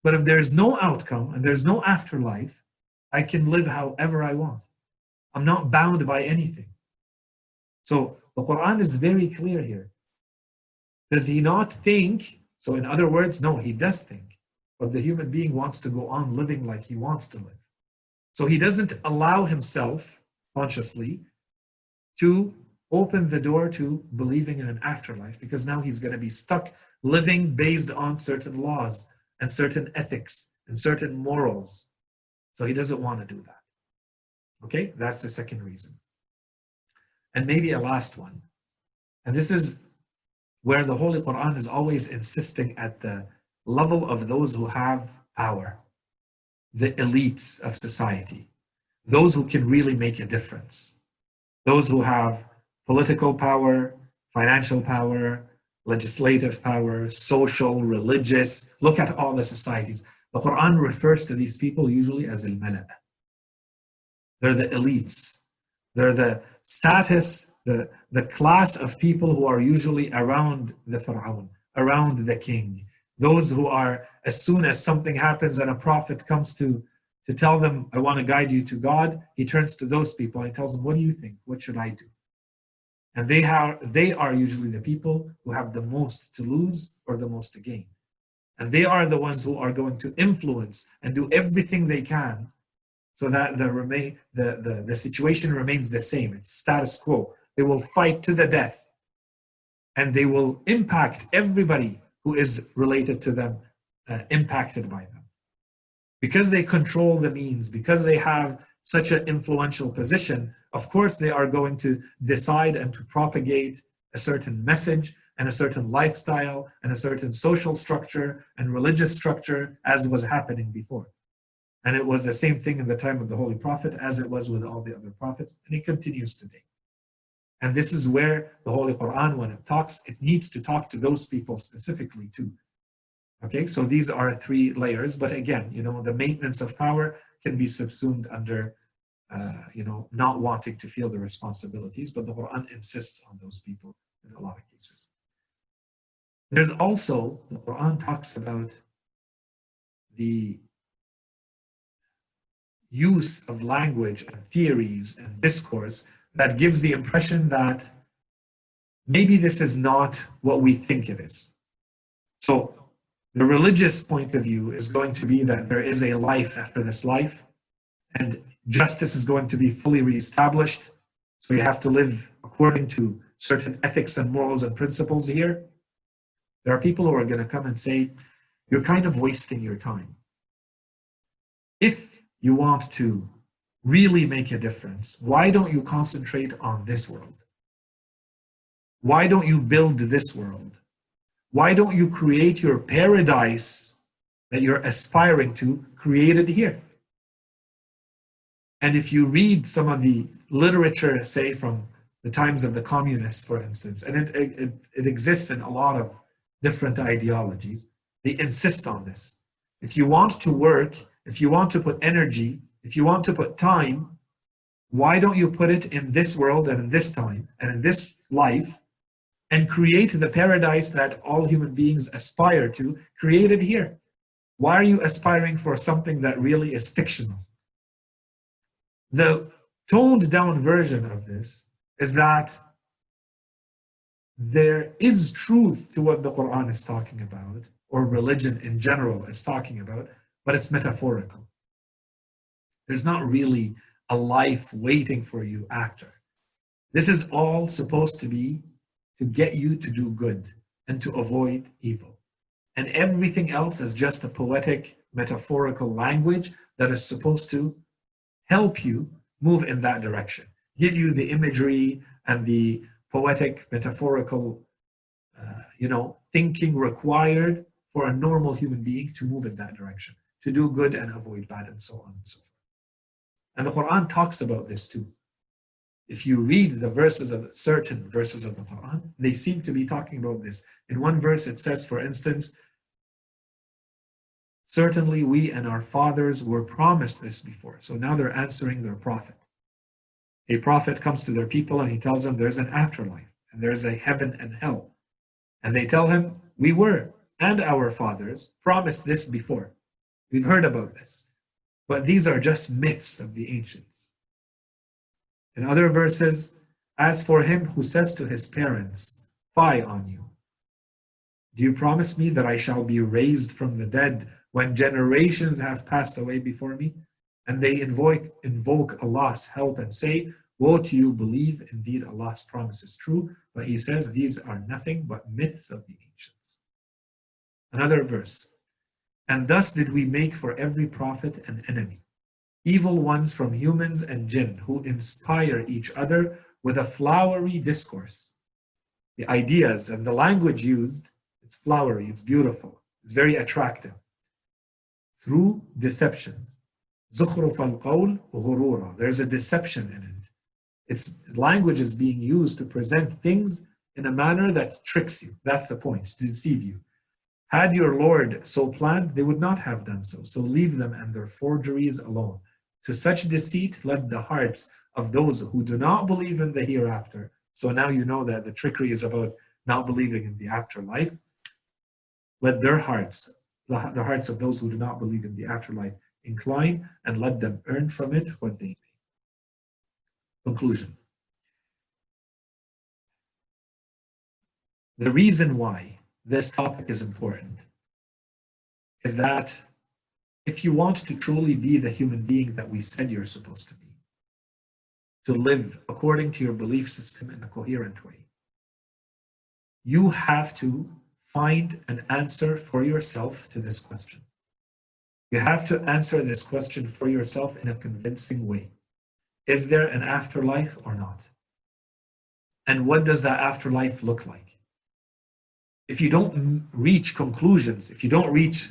But if there's no outcome and there's no afterlife, I can live however I want. I'm not bound by anything. So The Quran is very clear here. Does he not think? So in other words, no, he does think. But the human being wants to go on living like he wants to live. So he doesn't allow himself consciously to open the door to believing in an afterlife, because now he's going to be stuck living based on certain laws and certain ethics and certain morals. So he doesn't want to do that. Okay, that's the second reason. And maybe a last one. And this is where the Holy Qur'an is always insisting at the level of those who have power, the elites of society, those who can really make a difference, those who have political power, financial power, legislative power, social, religious. Look at all the societies. The Quran refers to these people usually as al-mala. They're the elites. They're the status, the class of people who are usually around the Fir'aun, around the king. Those who are, as soon as something happens and a prophet comes to tell them, I want to guide you to God, he turns to those people and he tells them, what do you think? What should I do? And they are usually the people who have the most to lose or the most to gain. And they are the ones who are going to influence and do everything they can so that the situation remains the same. It's status quo. They will fight to the death. And they will impact everybody who is related to them, impacted by them. Because they control the means, because they have such an influential position, of course they are going to decide and to propagate a certain message and a certain lifestyle and a certain social structure and religious structure, as was happening before. And it was the same thing in the time of the Holy Prophet as it was with all the other prophets, and it continues today. And this is where the Holy Qur'an, when it talks, it needs to talk to those people specifically too. Okay, so these are three layers, but again, the maintenance of power can be subsumed under, not wanting to feel the responsibilities, but the Quran insists on those people in a lot of cases. There's also, the Quran talks about the use of language and theories and discourse that gives the impression that maybe this is not what we think it is. So the religious point of view is going to be that there is a life after this life, and justice is going to be fully reestablished. So you have to live according to certain ethics and morals and principles here. There are people who are going to come and say, you're kind of wasting your time. If you want to really make a difference, why don't you concentrate on this world? Why don't you build this world? Why don't you create your paradise that you're aspiring to, created here? And if you read some of the literature, say from the times of the communists, for instance, and it exists in a lot of different ideologies, they insist on this. If you want to work, if you want to put energy, if you want to put time, why don't you put it in this world and in this time and in this life and create the paradise that all human beings aspire to, created here? Why are you aspiring for something that really is fictional? The toned down version of this is that there is truth to what the Quran is talking about, or religion in general is talking about, but it's metaphorical. There's not really a life waiting for you after. This is all supposed to be to get you to do good and to avoid evil. And everything else is just a poetic, metaphorical language that is supposed to help you move in that direction, give you the imagery and the poetic, metaphorical, thinking required for a normal human being to move in that direction, to do good and avoid bad, and so on and so forth. And the Quran talks about this too. If you read the verses of certain verses of the Quran, they seem to be talking about this. In one verse it says, for instance, certainly we and our fathers were promised this before. So now they're answering their prophet. A prophet comes to their people and he tells them there's an afterlife and there's a heaven and hell. And they tell him, we were and our fathers promised this before. We've heard about this. But these are just myths of the ancients. In other verses, As for him who says to his parents, fie on you. Do you promise me that I shall be raised from the dead when generations have passed away before me? And they invoke Allah's help and say, woe to you, believe indeed Allah's promise is true. But he says, these are nothing but myths of the ancients. Another verse. And thus did we make for every prophet an enemy, evil ones from humans and jinn, who inspire each other with a flowery discourse. The ideas and the language used, it's flowery, it's beautiful, it's very attractive. Through deception. زُخْرُفَ الْقَوْلِ غُرُورًا. There's a deception in it. Its language is being used to present things in a manner that tricks you. That's the point, to deceive you. Had your Lord so planned, they would not have done so. So leave them and their forgeries alone. To such deceit led the hearts of those who do not believe in the hereafter. So now you know that the trickery is about not believing in the afterlife. Let their hearts, the hearts of those who do not believe in the afterlife, incline, and let them earn from it what they may. Conclusion. The reason why this topic is important is that if you want to truly be the human being that we said you're supposed to be, to live according to your belief system in a coherent way, you have to find an answer for yourself to this question. You have to answer this question for yourself in a convincing way. Is there an afterlife or not? And what does that afterlife look like? If you don't reach conclusions, if you don't reach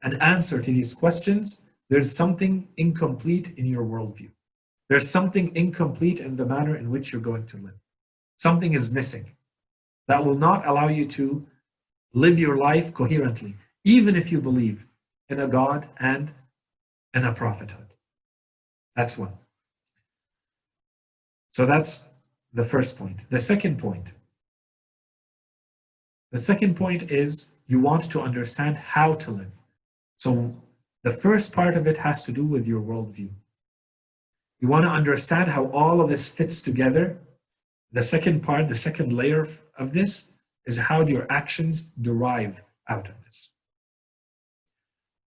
an answer to these questions, there's something incomplete in your worldview. There's something incomplete in the manner in which you're going to live. Something is missing that will not allow you to live your life coherently, even if you believe in a God and in a prophethood. That's one. So that's the first point. The second point is you want to understand how to live. So the first part of it has to do with your worldview. You want to understand how all of this fits together. The second part, the second layer of this is how your actions derive out of this.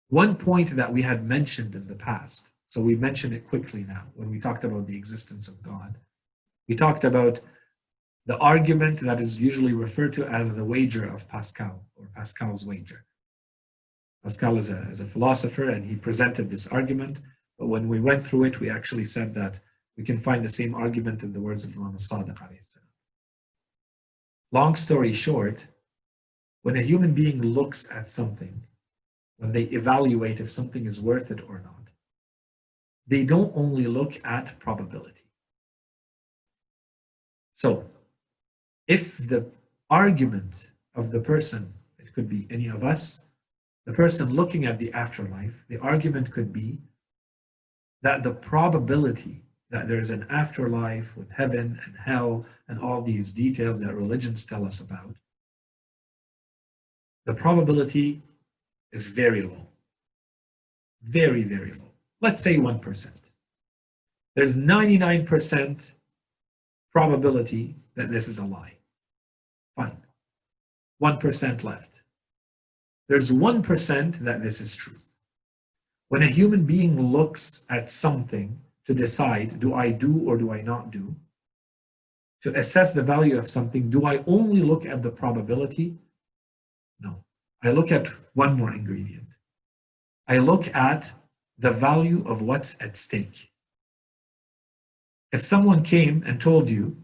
One point that we had mentioned in the past, so we mentioned it quickly now when we talked about the existence of God. We talked about the argument that is usually referred to as the wager of Pascal, or Pascal's wager. Pascal is a philosopher, and he presented this argument, but when we went through it, we actually said that we can find the same argument in the words of Imam Sadiq. Long story short, when a human being looks at something, when they evaluate if something is worth it or not, they don't only look at probability. So, if the argument of the person, it could be any of us, the person looking at the afterlife, the argument could be that the probability that there's an afterlife with heaven and hell and all these details that religions tell us about, the probability is very low. Very, very low. Let's say 1%. There's 99% probability that this is a lie. Fine. 1% left. There's 1% that this is true. When a human being looks at something to decide, do I do or do I not do? To assess the value of something, do I only look at the probability? No. I look at one more ingredient. I look at the value of what's at stake. If someone came and told you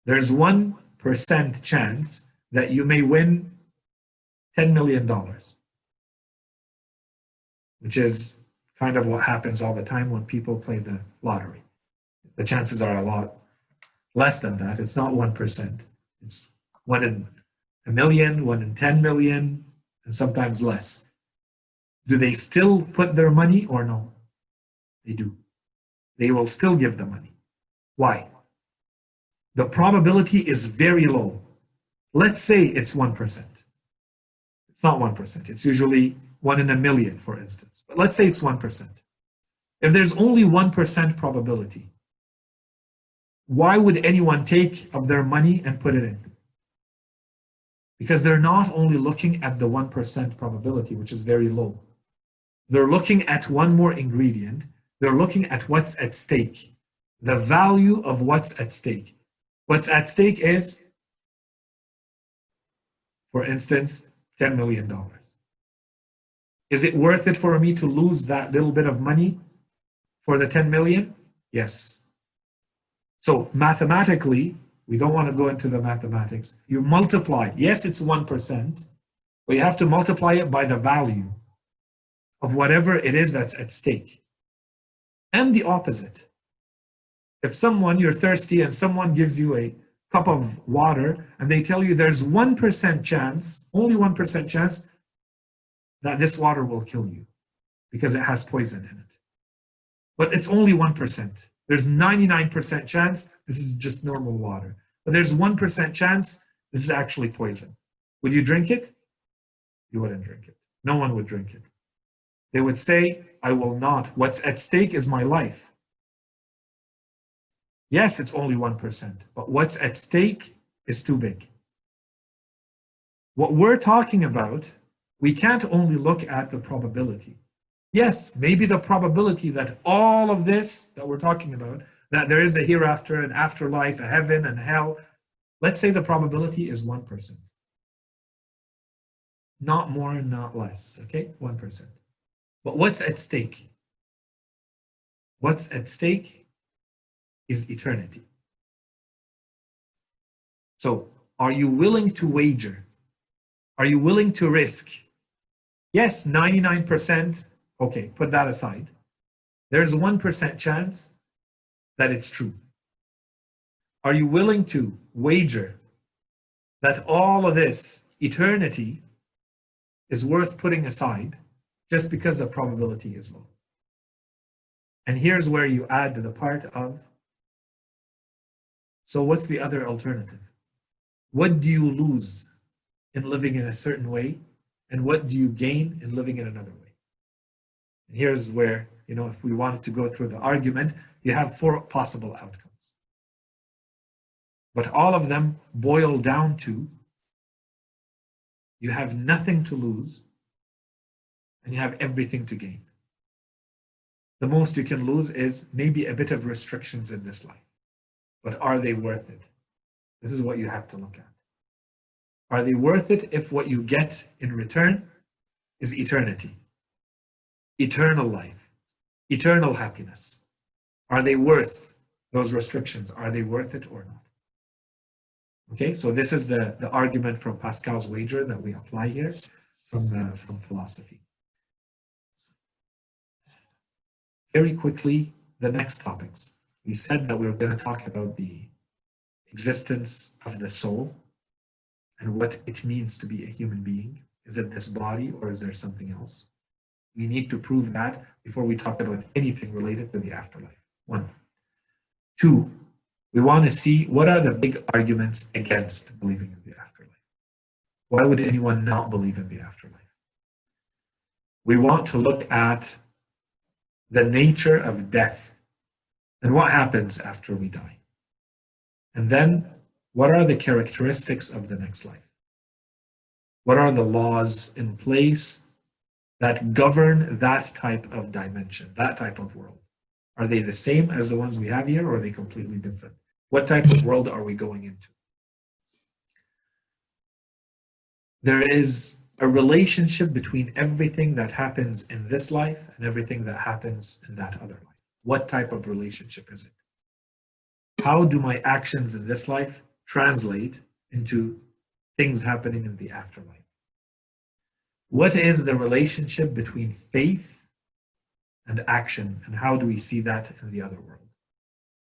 there's 1% chance that you may win $10 million, which is kind of what happens all the time when people play the lottery. The chances are a lot less than that. It's not 1%. It's 1 in a million, 1 in 10 million, and sometimes less. Do they still put their money or no? They do. They will still give the money. Why? The probability is very low. Let's say it's 1%. It's not 1%. It's usually 1 in a million, for instance. But let's say it's 1%. If there's only 1% probability, Why would anyone take of their money and put it in? Because they're not only looking at the 1% probability, which is very low. They're looking at one more ingredient. They're looking at what's at stake, the value of what's at stake. What's at stake is, for instance, $10 million. Is it worth it for me to lose that little bit of money for the 10 million? Yes. So mathematically, we don't want to go into the mathematics. You multiply, yes, it's 1%, but you have to multiply it by the value of whatever it is that's at stake. And the opposite. If someone, you're thirsty and someone gives you a cup of water and they tell you there's 1% chance, only 1% chance that this water will kill you because it has poison in it. But it's only 1%. There's 99% chance this is just normal water. But there's 1% chance this is actually poison. Would you drink it? You wouldn't drink it. No one would drink it. They would say, I will not. What's at stake is my life. Yes, it's only 1%, but what's at stake is too big. What we're talking about, we can't only look at the probability. Yes, maybe the probability that all of this that we're talking about, that there is a hereafter, an afterlife, a heaven and hell, let's say the probability is 1%. Not more and not less, okay? 1%. But what's at stake? What's at stake is eternity. So, are you willing to wager? Are you willing to risk? Yes, 99%, okay, put that aside. There's 1% chance that it's true. Are you willing to wager that all of this eternity is worth putting aside just because the probability is low? And here's where you add the part of, so what's the other alternative? What do you lose in living in a certain way? And what do you gain in living in another way? And here's where, if we wanted to go through the argument, you have 4 possible outcomes. But all of them boil down to, you have nothing to lose and you have everything to gain. The most you can lose is maybe a bit of restrictions in this life. But are they worth it? This is what you have to look at. Are they worth it if what you get in return is eternity, eternal life, eternal happiness? Are they worth those restrictions? Are they worth it or not? Okay, so this is the argument from Pascal's wager that we apply here from philosophy. Very quickly, the next topics. We said that we were going to talk about the existence of the soul and what it means to be a human being. Is it this body or is there something else? We need to prove that before we talk about anything related to the afterlife. 1. 2, we want to see what are the big arguments against believing in the afterlife. Why would anyone not believe in the afterlife? We want to look at the nature of death and what happens after we die. And then, what are the characteristics of the next life? What are the laws in place that govern that type of dimension, that type of world? Are they the same as the ones we have here, or are they completely different? What type of world are we going into? There is a relationship between everything that happens in this life and everything that happens in that other life. What type of relationship is it? How do my actions in this life translate into things happening in the afterlife? What is the relationship between faith and action, and how do we see that in the other world?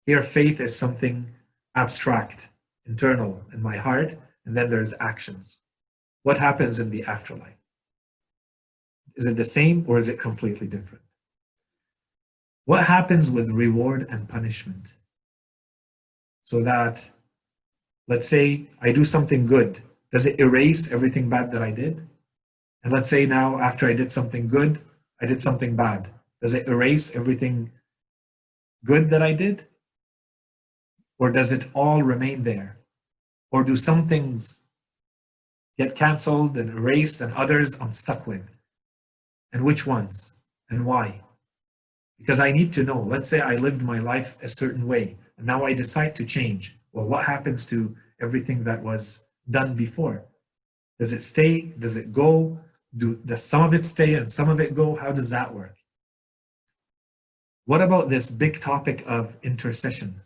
Here, faith is something abstract, internal in my heart, and then there's actions. What happens in the afterlife? Is it the same or is it completely different? What happens with reward and punishment? So that, let's say I do something good, does it erase everything bad that I did? And let's say now after I did something good, I did something bad. Does it erase everything good that I did? Or does it all remain there? Or do some things get canceled and erased and others I'm stuck with? And which ones? And why? Because I need to know. Let's say I lived my life a certain way and now I decide to change. Well, what happens to everything that was done before? Does it stay? Does it go? Does some of it stay and some of it go? How does that work? What about this big topic of intercession?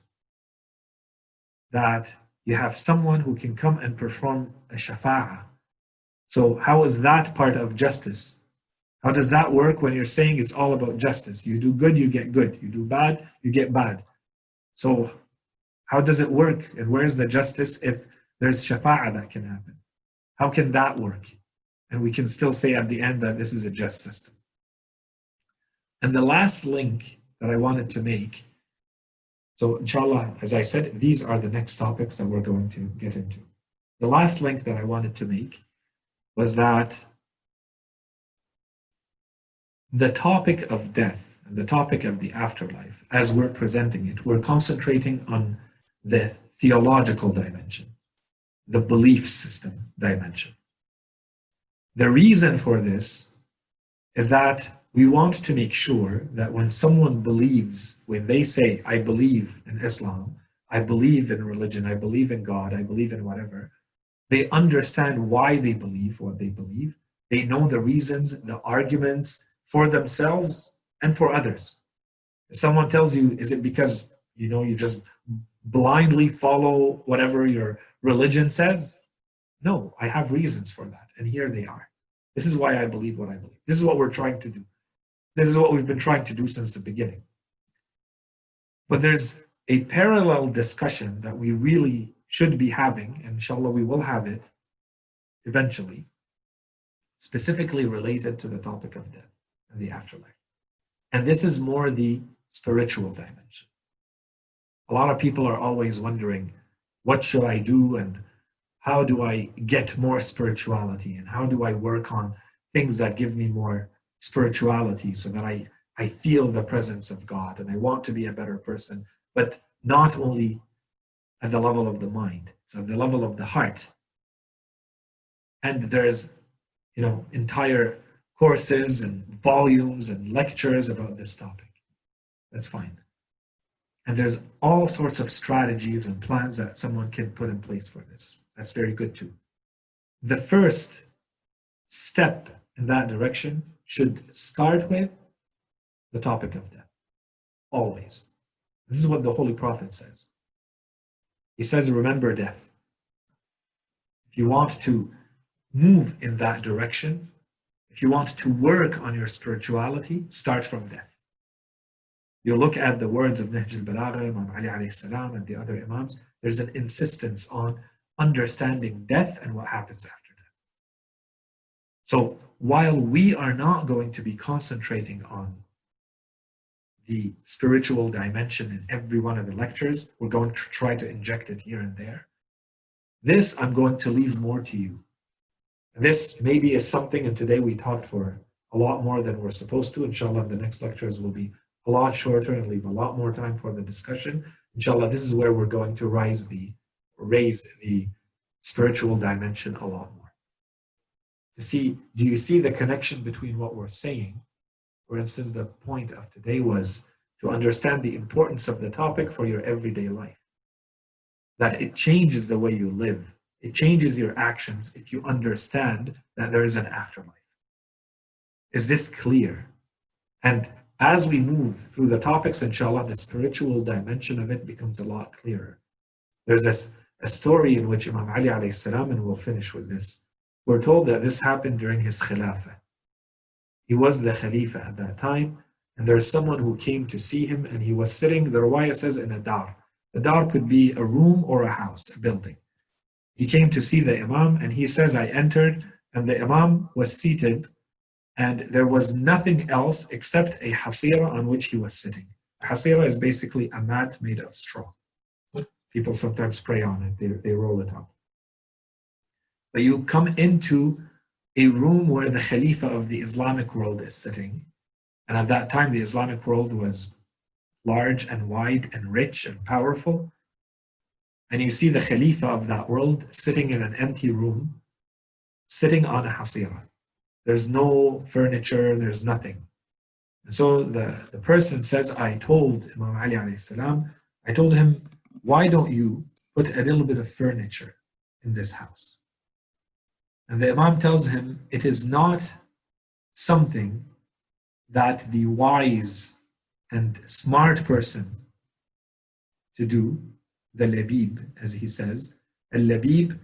That you have someone who can come and perform a shafa'ah. So how is that part of justice? How does that work when you're saying it's all about justice? You do good, you get good. You do bad, you get bad. So how does it work? And where's the justice if there's shafa'ah that can happen? How can that work? And we can still say at the end that this is a just system. And the last link that I wanted to make, so inshallah, as I said, these are the next topics that we're going to get into. The last link that I wanted to make was that the topic of death and the topic of the afterlife, as we're presenting it, we're concentrating on the theological dimension, the belief system dimension. The reason for this is that we want to make sure that when someone believes, when they say, I believe in Islam, I believe in religion, I believe in God, I believe in whatever, they understand why they believe what they believe. They know the reasons, the arguments for themselves and for others. If someone tells you, is it because you just blindly follow whatever your religion says? No, I have reasons for that, and here they are. This is why I believe what I believe. This is what we're trying to do. This is what we've been trying to do since the beginning. But there's a parallel discussion that we really should be having, and inshallah we will have it eventually, specifically related to the topic of death and the afterlife. And this is more the spiritual dimension. A lot of people are always wondering, what should I do and how do I get more spirituality and how do I work on things that give me more spirituality so that I feel the presence of God and I want to be a better person, but not only at the level of the mind, it's at the level of the heart. And there's entire courses and volumes and lectures about this topic. That's fine. And there's all sorts of strategies and plans that someone can put in place for this. That's very good too. The first step in that direction should start with the topic of death. Always. This is what the Holy Prophet says. He says, remember death. If you want to move in that direction, if you want to work on your spirituality, start from death. You look at the words of Nahj al-Balagha, Imam Ali alayhi salam, and the other Imams, there's an insistence on understanding death and what happens after death. So while we are not going to be concentrating on the spiritual dimension in every one of the lectures, we're going to try to inject it here and there. This I'm going to leave more to you. This maybe is something, and today we talked for a lot more than we're supposed to. Inshallah, the next lectures will be a lot shorter and leave a lot more time for the discussion. Inshallah, this is where we're going to raise the spiritual dimension a lot more. Do you see the connection between what we're saying? For instance, the point of today was to understand the importance of the topic for your everyday life. That it changes the way you live. It changes your actions if you understand that there is an afterlife. Is this clear? And as we move through the topics, inshallah, the spiritual dimension of it becomes a lot clearer. There's a story in which Imam Ali alayhi salam, and we'll finish with this, we're told that this happened during his khilafah. He was the Khalifa at that time, and there's someone who came to see him, and he was sitting, the riwayah says, in a dar. The dar could be a room or a house, a building. He came to see the Imam, and he says, I entered, and the Imam was seated, and there was nothing else except a hasira on which he was sitting. A hasira is basically a mat made of straw. People sometimes pray on it, they roll it up. But you come into a room where the Khalifa of the Islamic world is sitting. And at that time, the Islamic world was large and wide and rich and powerful. and you see the Khalifa of that world sitting in an empty room, sitting on a hasira. There's no furniture, there's nothing. And so the person says, I told Imam Ali alayhi salam, I told him, why don't you put a little bit of furniture in this house? And the Imam tells him, it is not something that the wise and smart person to do, the labib, as he says. Al-labib,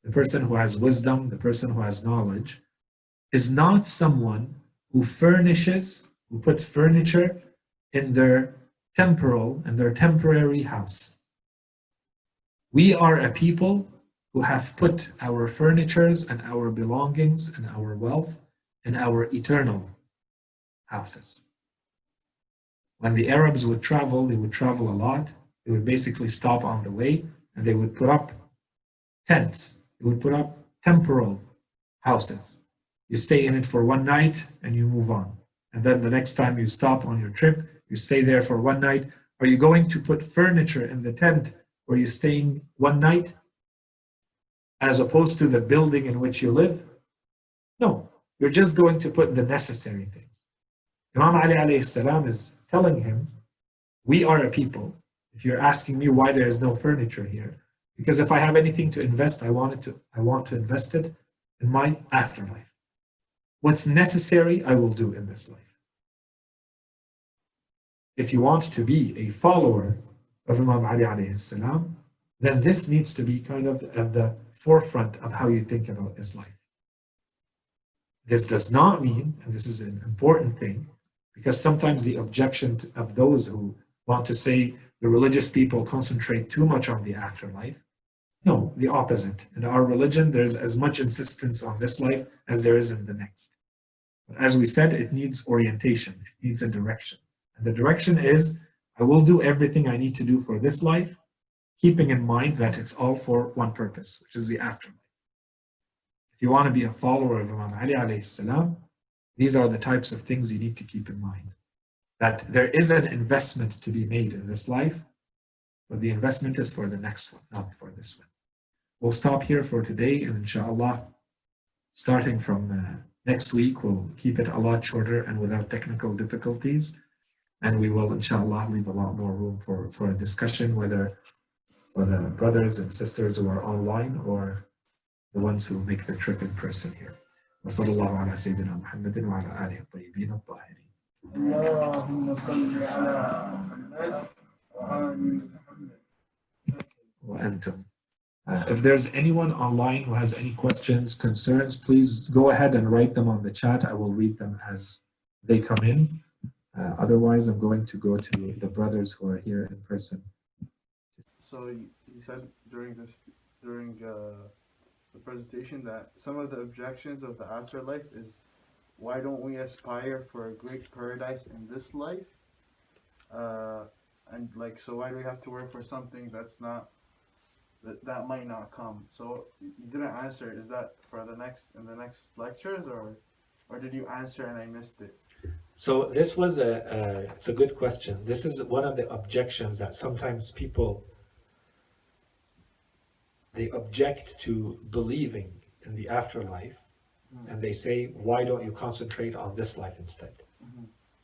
the person who has wisdom, the person who has knowledge, is not someone who furnishes, who puts furniture in their temporal and their temporary house. We are a people who have put our furnitures and our belongings and our wealth in our eternal houses. When the Arabs would travel, they would travel a lot. They would basically stop on the way and they would put up tents. They would put up temporal houses. You stay in it for one night and you move on. And then the next time you stop on your trip, you stay there for one night. Are you going to put furniture in the tent where you're staying one night as opposed to the building in which you live? No, you're just going to put the necessary things. Imam Ali alayhi salam is telling him, we are a people, if you're asking me why there is no furniture here, because if I have anything to invest, I want to invest it in my afterlife. What's necessary, I will do in this life. If you want to be a follower of Imam Ali alayhi salam, then this needs to be kind of at the forefront of how you think about this life. This does not mean, and this is an important thing, because sometimes the objection of those who want to say the religious people concentrate too much on the afterlife. No, the opposite. In our religion, there's as much insistence on this life as there is in the next. But as we said, it needs orientation, it needs a direction. And the direction is, I will do everything I need to do for this life, keeping in mind that it's all for one purpose, which is the afterlife. If you want to be a follower of Imam Ali alayhi salam, these are the types of things you need to keep in mind. That there is an investment to be made in this life, but the investment is for the next one, not for this one. We'll stop here for today, and inshallah, starting from next week, we'll keep it a lot shorter and without technical difficulties. And we will, inshallah, leave a lot more room for a discussion, whether for the brothers and sisters who are online or the ones who make the trip in person here. وصلى الله على سيدنا محمد وعلى آله الطيبين الطاهرين. اللهم صل على محمد وآل محمد. وأنتم. If there's anyone online who has any questions, concerns, please go ahead and write them on the chat. I will read them as they come in. Otherwise, I'm going to go to the brothers who are here in person. So you said during the presentation that some of the objections of the afterlife is, why don't we aspire for a great paradise in this life? And like, so why do we have to work for something that's not, that might not come? So you didn't answer. Is that for in the next lectures, or did you answer and I missed it? So this was it's a good question. This is one of the objections that sometimes people, they object to believing in the afterlife, and they say, why don't you concentrate on this life instead?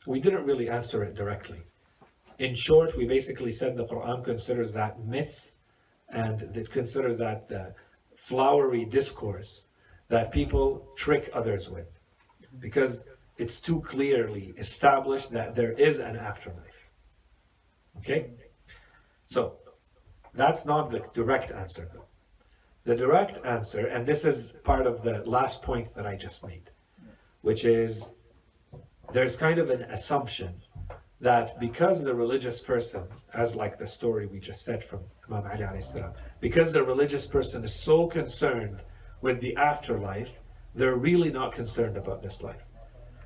We didn't really answer it directly. In short, we basically said the Quran considers that myths, and it considers that the flowery discourse that people trick others with, because it's too clearly established that there is an afterlife. Okay? So, that's not the direct answer though. The direct answer, and this is part of the last point that I just made, which is there's kind of an assumption that because the religious person, as like the story we just said from Imam Ali alayhi salam, because the religious person is so concerned with the afterlife, they're really not concerned about this life.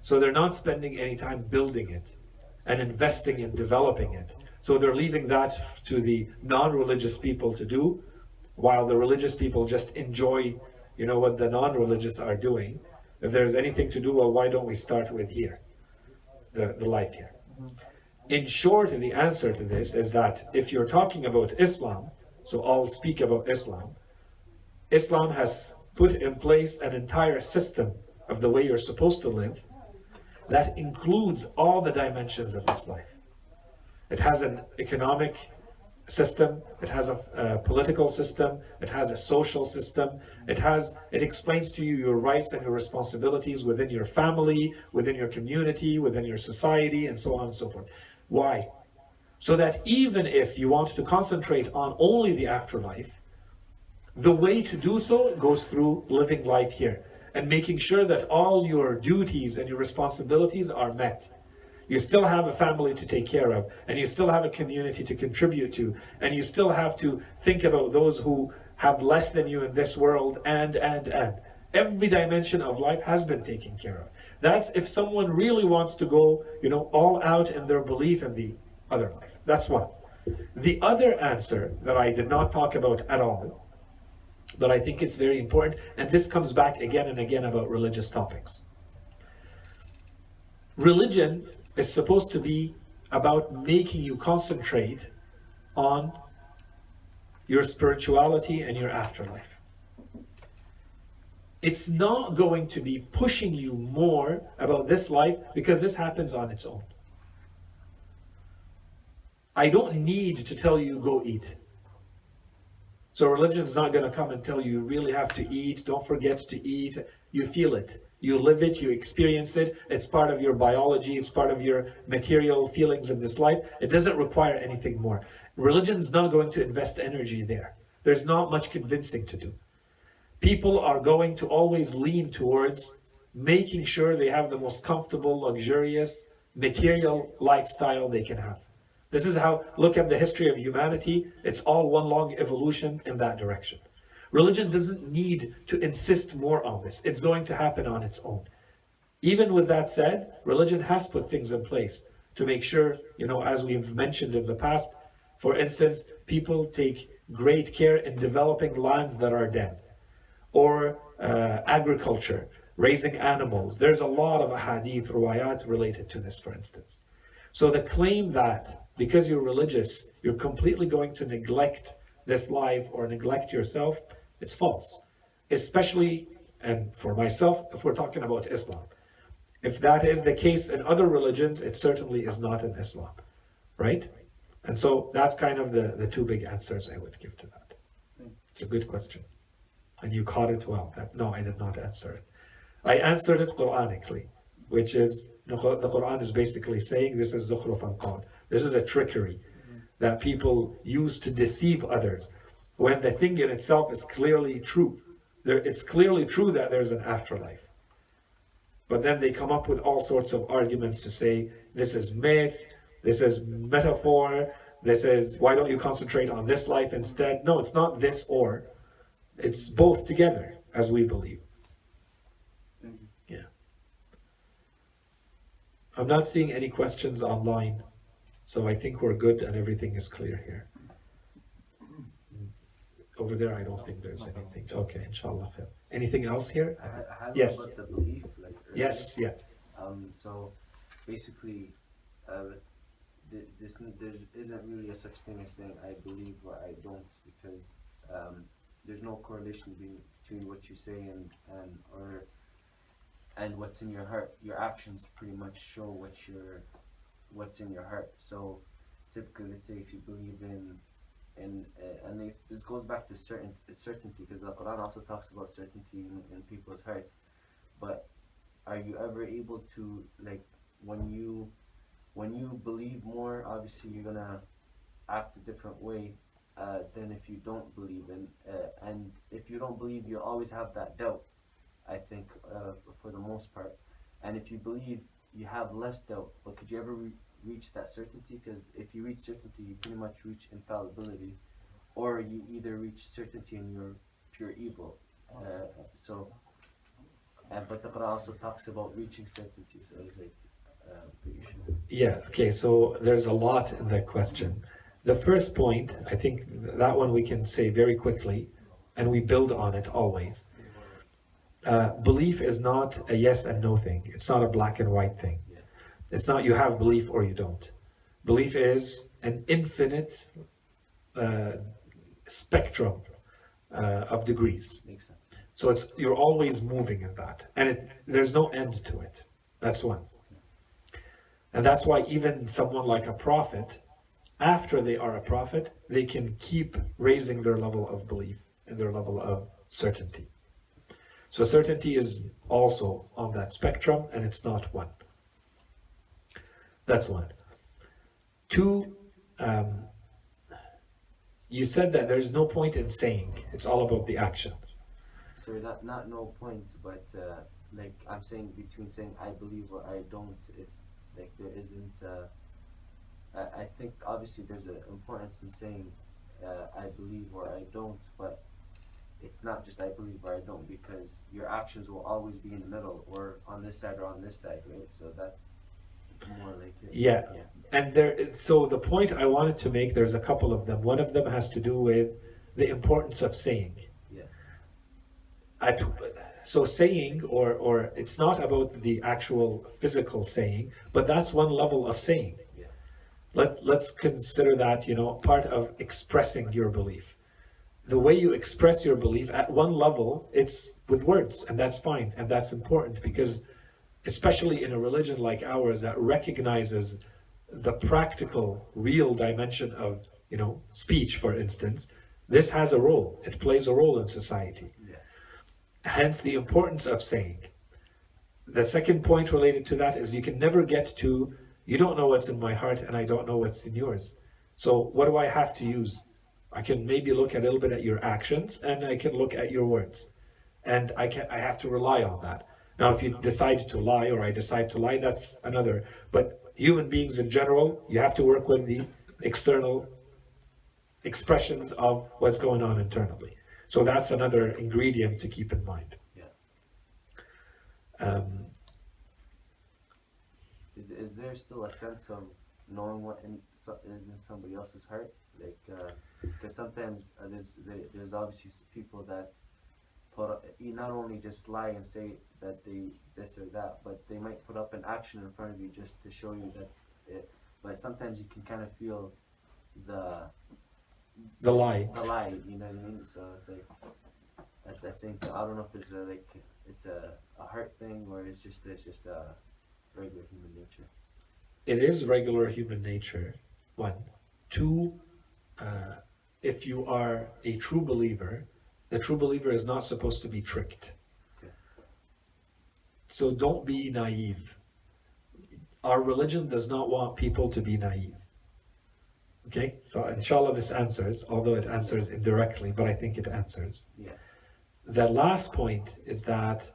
So they're not spending any time building it and investing in developing it. So they're leaving that to the non-religious people to do, while the religious people just enjoy, what the non-religious are doing. If there's anything to do, well, why don't we start with here, the life here? In short, the answer to this is that if you're talking about Islam, so I'll speak about Islam. Islam has put in place an entire system of the way you're supposed to live that includes all the dimensions of this life. It has an economic system, it has a political system, it has a social system, it explains to you your rights and your responsibilities within your family, within your community, within your society, and so on and so forth. Why? So that even if you want to concentrate on only the afterlife, the way to do so goes through living life here and making sure that all your duties and your responsibilities are met. You still have a family to take care of, and you still have a community to contribute to, and you still have to think about those who have less than you in this world, and. Every dimension of life has been taken care of. That's if someone really wants to go, all out in their belief in the other life. That's one. The other answer that I did not talk about at all, but I think it's very important, and this comes back again and again about religious topics. Religion is supposed to be about making you concentrate on your spirituality and your afterlife. It's not going to be pushing you more about this life because this happens on its own. I don't need to tell you go eat. So religion's not going to come and tell you really have to eat, don't forget to eat. You feel it, you live it, you experience it. It's part of your biology, it's part of your material feelings in this life. It doesn't require anything more. Religion's not going to invest energy there. There's not much convincing to do. People are going to always lean towards making sure they have the most comfortable, luxurious, material lifestyle they can have. This is how, look at the history of humanity, it's all one long evolution in that direction. Religion doesn't need to insist more on this. It's going to happen on its own. Even with that said, religion has put things in place to make sure, as we've mentioned in the past, for instance, people take great care in developing lands that are dead, or agriculture, raising animals. There's a lot of ahadith, riwayat related to this, for instance. So the claim that because you're religious, you're completely going to neglect this life or neglect yourself, it's false. Especially, and for myself, if we're talking about Islam. If that is the case in other religions, it certainly is not in Islam, right? And so that's kind of the two big answers I would give to that. It's a good question. And you caught it well. No, I did not answer it. I answered it Quranically, which is, the Quran is basically saying this is zukhruf al-qawl. This is a trickery that people use to deceive others, when the thing in itself is clearly true. It's clearly true that there's an afterlife. But then they come up with all sorts of arguments to say, this is myth, this is metaphor, this is, why don't you concentrate on this life instead? No, it's not this or. It's both together, as we believe. Yeah. I'm not seeing any questions online, so I think we're good and everything is clear here. Over there, I don't think there's anything. Okay, inshallah. Anything else here? I have Yes. about the belief, Yes, yeah. So basically, there isn't really a such thing as saying I believe or I don't, because there's no correlation between what you say and what's in your heart. Your actions pretty much show what's in your heart. So typically, let's say if you believe in and this goes back to certainty, because the Quran also talks about certainty in people's hearts. But are you ever able to, like, when you believe more, obviously you're gonna act a different way than if you don't believe in, and if you don't believe, you always have that doubt, I think, for the most part. And if you believe, you have less doubt. But could you ever reach that certainty? Because if you reach certainty, you pretty much reach infallibility, or you either reach certainty in your pure evil. But the Quran also talks about reaching certainty. So it's like, Yeah, okay, so there's a lot in that question. The first point, I think that one we can say very quickly, and we build on it always. Belief is not a yes and no thing. It's not a black and white thing. It's not you have belief or you don't. Belief is an infinite spectrum of degrees. Makes sense. So you're always moving in that, and there's no end to it. That's one. And that's why even someone like a prophet, after they are a prophet, they can keep raising their level of belief and their level of certainty. So certainty is also on that spectrum, and it's not one. That's one. Two, you said that there's no point in saying, it's all about the action. So not no point, but like I'm saying, between saying I believe or I don't, it's like there isn't. I think obviously there's an importance in saying I believe or I don't, but it's not just I believe or I don't, because your actions will always be in the middle or on this side or on this side, right? So that's more like it. Yeah. And so the point I wanted to make, there's a couple of them. One of them has to do with the importance of saying. Yeah. So saying, or it's not about the actual physical saying, but that's one level of saying. Yeah. Let's consider that, part of expressing your belief. The way you express your belief at one level, it's with words, and that's fine, and that's important, because especially in a religion like ours that recognizes the practical, real dimension of, speech, for instance, this has a role. It plays a role in society. Yeah. Hence the importance of saying. The second point related to that is you can never get to, you don't know what's in my heart and I don't know what's in yours. So what do I have to use? I can maybe look a little bit at your actions and I can look at your words. And I have to rely on that. Now, if you decide to lie or I decide to lie, that's another. But human beings in general, you have to work with the external expressions of what's going on internally. So that's another ingredient to keep in mind. Yeah. Is there still a sense of knowing what is in somebody else's heart? Like, because sometimes there's obviously people that you not only just lie and say that they this or that, but they might put up an action in front of you just to show you that it. But sometimes you can kind of feel the lie. The lie, you know what I mean? So it's like at the same time, I don't know if there's it's a heart thing or it's just a regular human nature. It is regular human nature. One, two. If you are a true believer, the true believer is not supposed to be tricked. Okay. So don't be naive. Our religion does not want people to be naive. Okay? So inshallah this answers, although it answers indirectly, but I think it answers. Yeah. The last point is that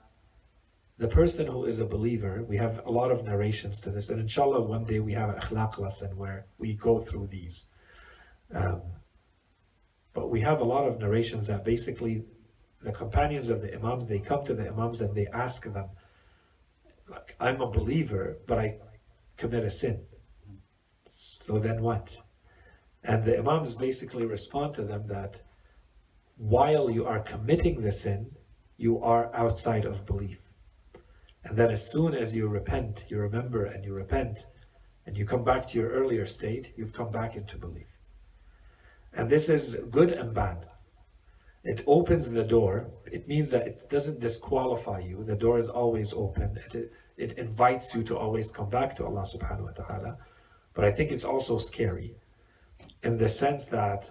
the person who is a believer, we have a lot of narrations to this, and inshallah one day we have an akhlaq lesson where we go through these. But we have a lot of narrations that basically the companions of the Imams, they come to the Imams and they ask them, like, I'm a believer, but I commit a sin. So then what? And the Imams basically respond to them that while you are committing the sin, you are outside of belief. And then as soon as you repent, you remember and you repent, and you come back to your earlier state, you've come back into belief. And this is good and bad. It opens the door. It means that it doesn't disqualify you. The door is always open. It invites you to always come back to Allah subhanahu wa ta'ala. But I think it's also scary in the sense that,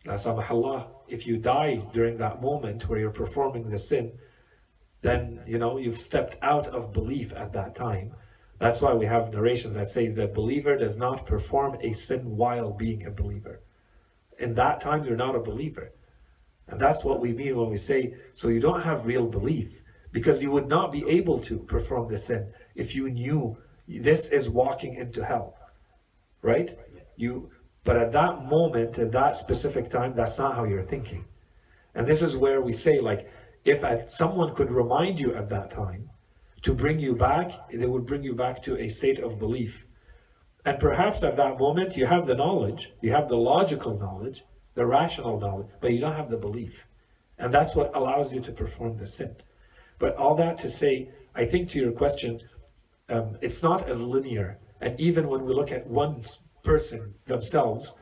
la samahallah, if you die during that moment where you're performing the sin, then you've stepped out of belief at that time. That's why we have narrations that say the believer does not perform a sin while being a believer. In that time, you're not a believer. And that's what we mean when we say, so you don't have real belief, because you would not be able to perform the sin if you knew this is walking into hell, right? But at that moment, at that specific time, that's not how you're thinking. And this is where we say, like, if someone could remind you at that time to bring you back, they would bring you back to a state of belief. And perhaps at that moment you have the knowledge, you have the logical knowledge, the rational knowledge, but you don't have the belief. And that's what allows you to perform the sin. But all that to say, I think to your question, it's not as linear. And even when we look at one person themselves,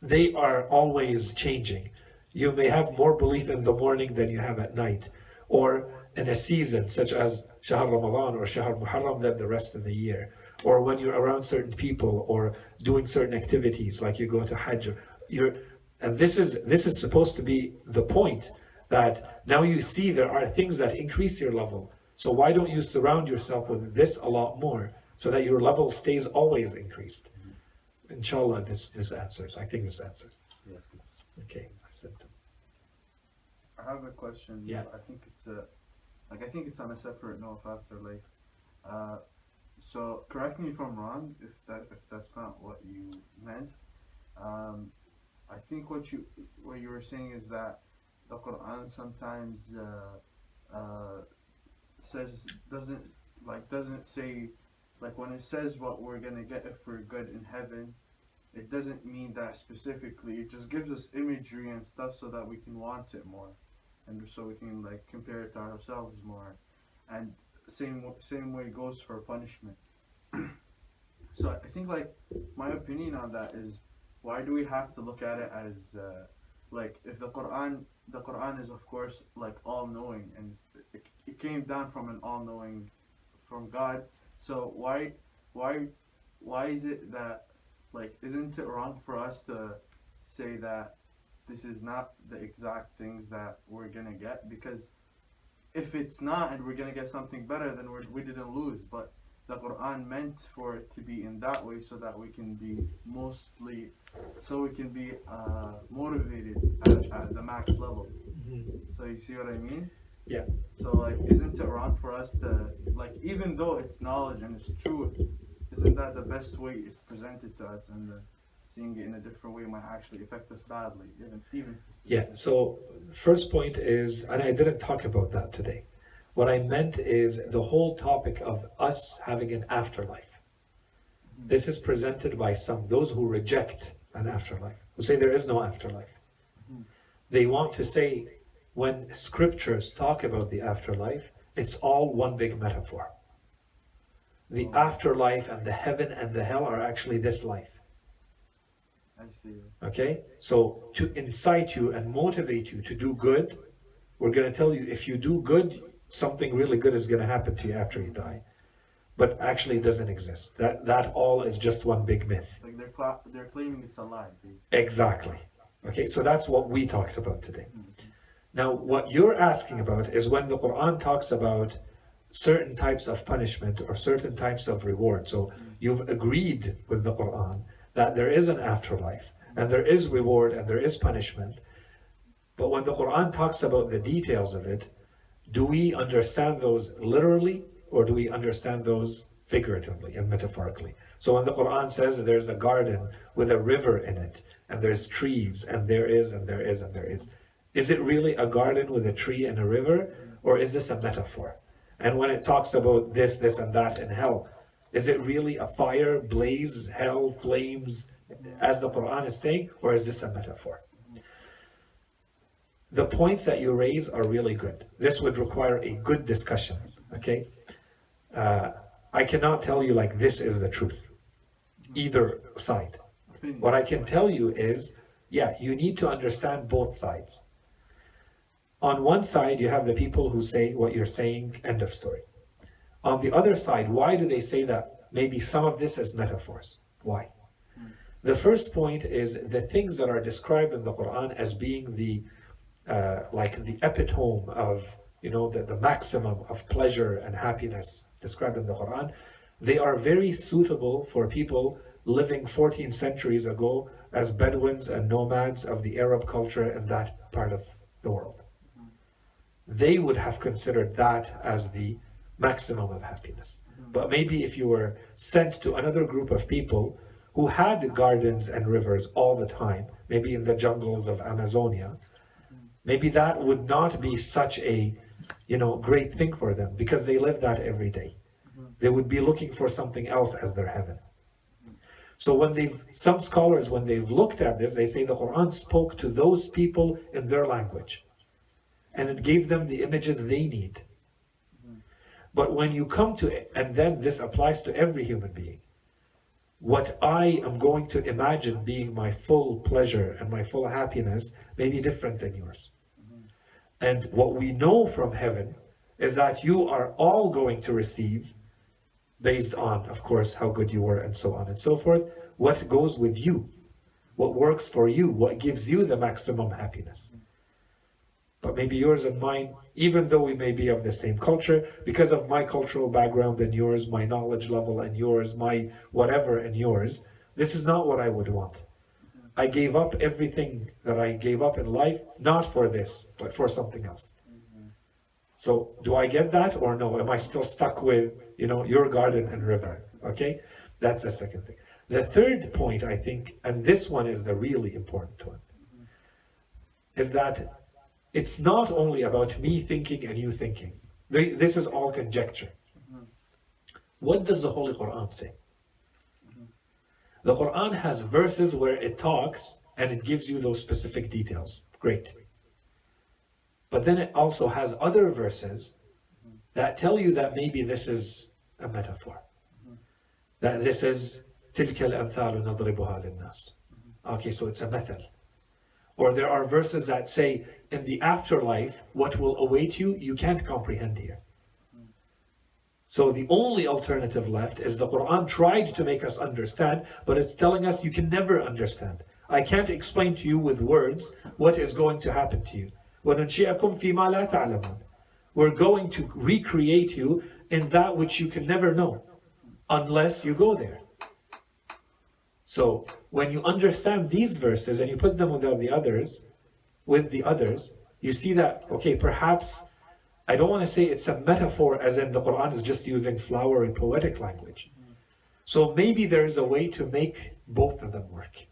they are always changing. You may have more belief in the morning than you have at night, or in a season such as Shahr Ramadan or Shahr Muharram than the rest of the year, or when you're around certain people or doing certain activities like you go to Hajj. And this is supposed to be the point, that now you see there are things that increase your level. So why don't you surround yourself with this a lot more so that your level stays always increased? Inshallah, this answers. I think this answers. Yes. Okay, I said them. I have a question. Yeah. I think it's on a separate note of Afterlife. So correct me if I'm wrong, if that's not what you meant. I think what you were saying is that the Quran sometimes says doesn't say, like, when it says what we're gonna get if we're good in heaven, it doesn't mean that specifically. It just gives us imagery and stuff so that we can want it more, and so we can like compare it to ourselves more. And same way goes for punishment. So I think, like, my opinion on that is, why do we have to look at it as like, if the Quran is of course like all knowing, and it came down from an all knowing, from God. So why is it that, like, isn't it wrong for us to say that this is not the exact things that we're gonna get? Because if it's not and we're gonna get something better, then we didn't lose. But the Quran meant for it to be in that way so that we can be motivated at the max level. So you see what I mean? Yeah. So, like, isn't it wrong for us to, like, even though it's knowledge and it's truth, isn't that the best way it's presented to us, and seeing it in a different way might actually affect us badly, even. Yeah, so first point is, and I didn't talk about that today. What I meant is the whole topic of us having an afterlife. This is presented by those who reject an afterlife, who say there is no afterlife. They want to say, when scriptures talk about the afterlife, it's all one big metaphor. The afterlife and the heaven and the hell are actually this life. I see. Okay? So to incite you and motivate you to do good, we're going to tell you, if you do good, something really good is going to happen to you after you die. But actually it doesn't exist. That all is just one big myth. Like, they're claiming it's a lie, basically. Exactly. Okay, so that's what we talked about today. Now, what you're asking about is when the Quran talks about certain types of punishment or certain types of reward. So you've agreed with the Quran that there is an afterlife and there is reward and there is punishment. But when the Quran talks about the details of it, do we understand those literally, or do we understand those figuratively and metaphorically? So when the Quran says there's a garden with a river in it, and there's trees, and there is, and there is, and there is it really a garden with a tree and a river, or is this a metaphor? And when it talks about this, and that, and hell, is it really a fire, blaze, hell, flames, as the Quran is saying, or is this a metaphor? The points that you raise are really good. This would require a good discussion, okay? I cannot tell you, like, this is the truth, either side. What I can tell you is, yeah, you need to understand both sides. On one side, you have the people who say what you're saying, end of story. On the other side, why do they say that maybe some of this is metaphors? Why? The first point is the things that are described in the Quran as being the epitome of, the maximum of pleasure and happiness described in the Quran, they are very suitable for people living 14 centuries ago as Bedouins and nomads of the Arab culture in that part of the world. They would have considered that as the maximum of happiness. But maybe if you were sent to another group of people who had gardens and rivers all the time, maybe in the jungles of Amazonia, maybe that would not be such a great thing for them, because they live that every day. They would be looking for something else as their heaven. So some scholars, when they've looked at this, they say the Quran spoke to those people in their language, and it gave them the images they need. But when you come to it, and then this applies to every human being, what I am going to imagine being my full pleasure and my full happiness may be different than yours. And what we know from heaven is that you are all going to receive, based on, of course, how good you were and so on and so forth, what goes with you, what works for you, what gives you the maximum happiness. But maybe yours and mine, even though we may be of the same culture, because of my cultural background and yours, my knowledge level and yours, my whatever and yours, this is not what I would want. I gave up everything that I gave up in life, not for this, but for something else. So do I get that or no? Am I still stuck with, your garden and river? Okay, that's the second thing. The third point, I think, and this one is the really important one, is that it's not only about me thinking and you thinking. This is all conjecture. What does the Holy Qur'an say? The Qur'an has verses where it talks and it gives you those specific details. Great. But then it also has other verses that tell you that maybe this is a metaphor. That this is تِلْكَ الْأَمْثَالُ نَضْرِبُهَا لِلنَّاسِ. Okay, so it's a method. Or there are verses that say, in the afterlife, what will await you, you can't comprehend here. So the only alternative left is the Quran tried to make us understand, but it's telling us you can never understand. I can't explain to you with words what is going to happen to you. وَنُنْشِئَكُمْ فِي مَا لَا تَعْلَمُونَ. We're going to recreate you in that which you can never know, unless you go there. So when you understand these verses and you put them with the others, you see that, okay, perhaps, I don't want to say it's a metaphor as in the Quran is just using flowery poetic language. So maybe there's a way to make both of them work.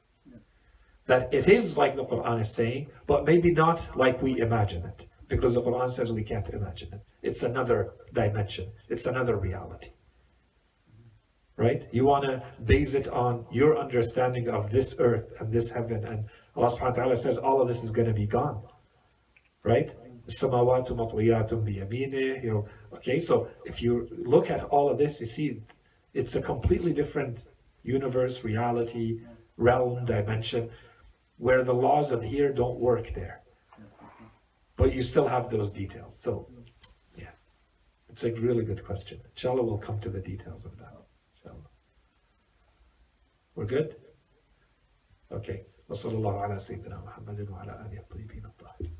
That it is like the Quran is saying, but maybe not like we imagine it. Because the Quran says we can't imagine it. It's another dimension. It's another reality. Right? You want to base it on your understanding of this earth and this heaven, and Allah subhanahu wa ta'ala says all of this is going to be gone. Right? السماوات مطويات بيمينه. Okay, so if you look at all of this, you see it's a completely different universe, reality, realm, dimension, where the laws of here don't work there. But you still have those details. So, yeah, it's a really good question. Inshallah, we'll come to the details of that. Inshallah. We're good? Okay. وصلى الله على سيدنا محمد وعلى آله الطيبين الطاهرين.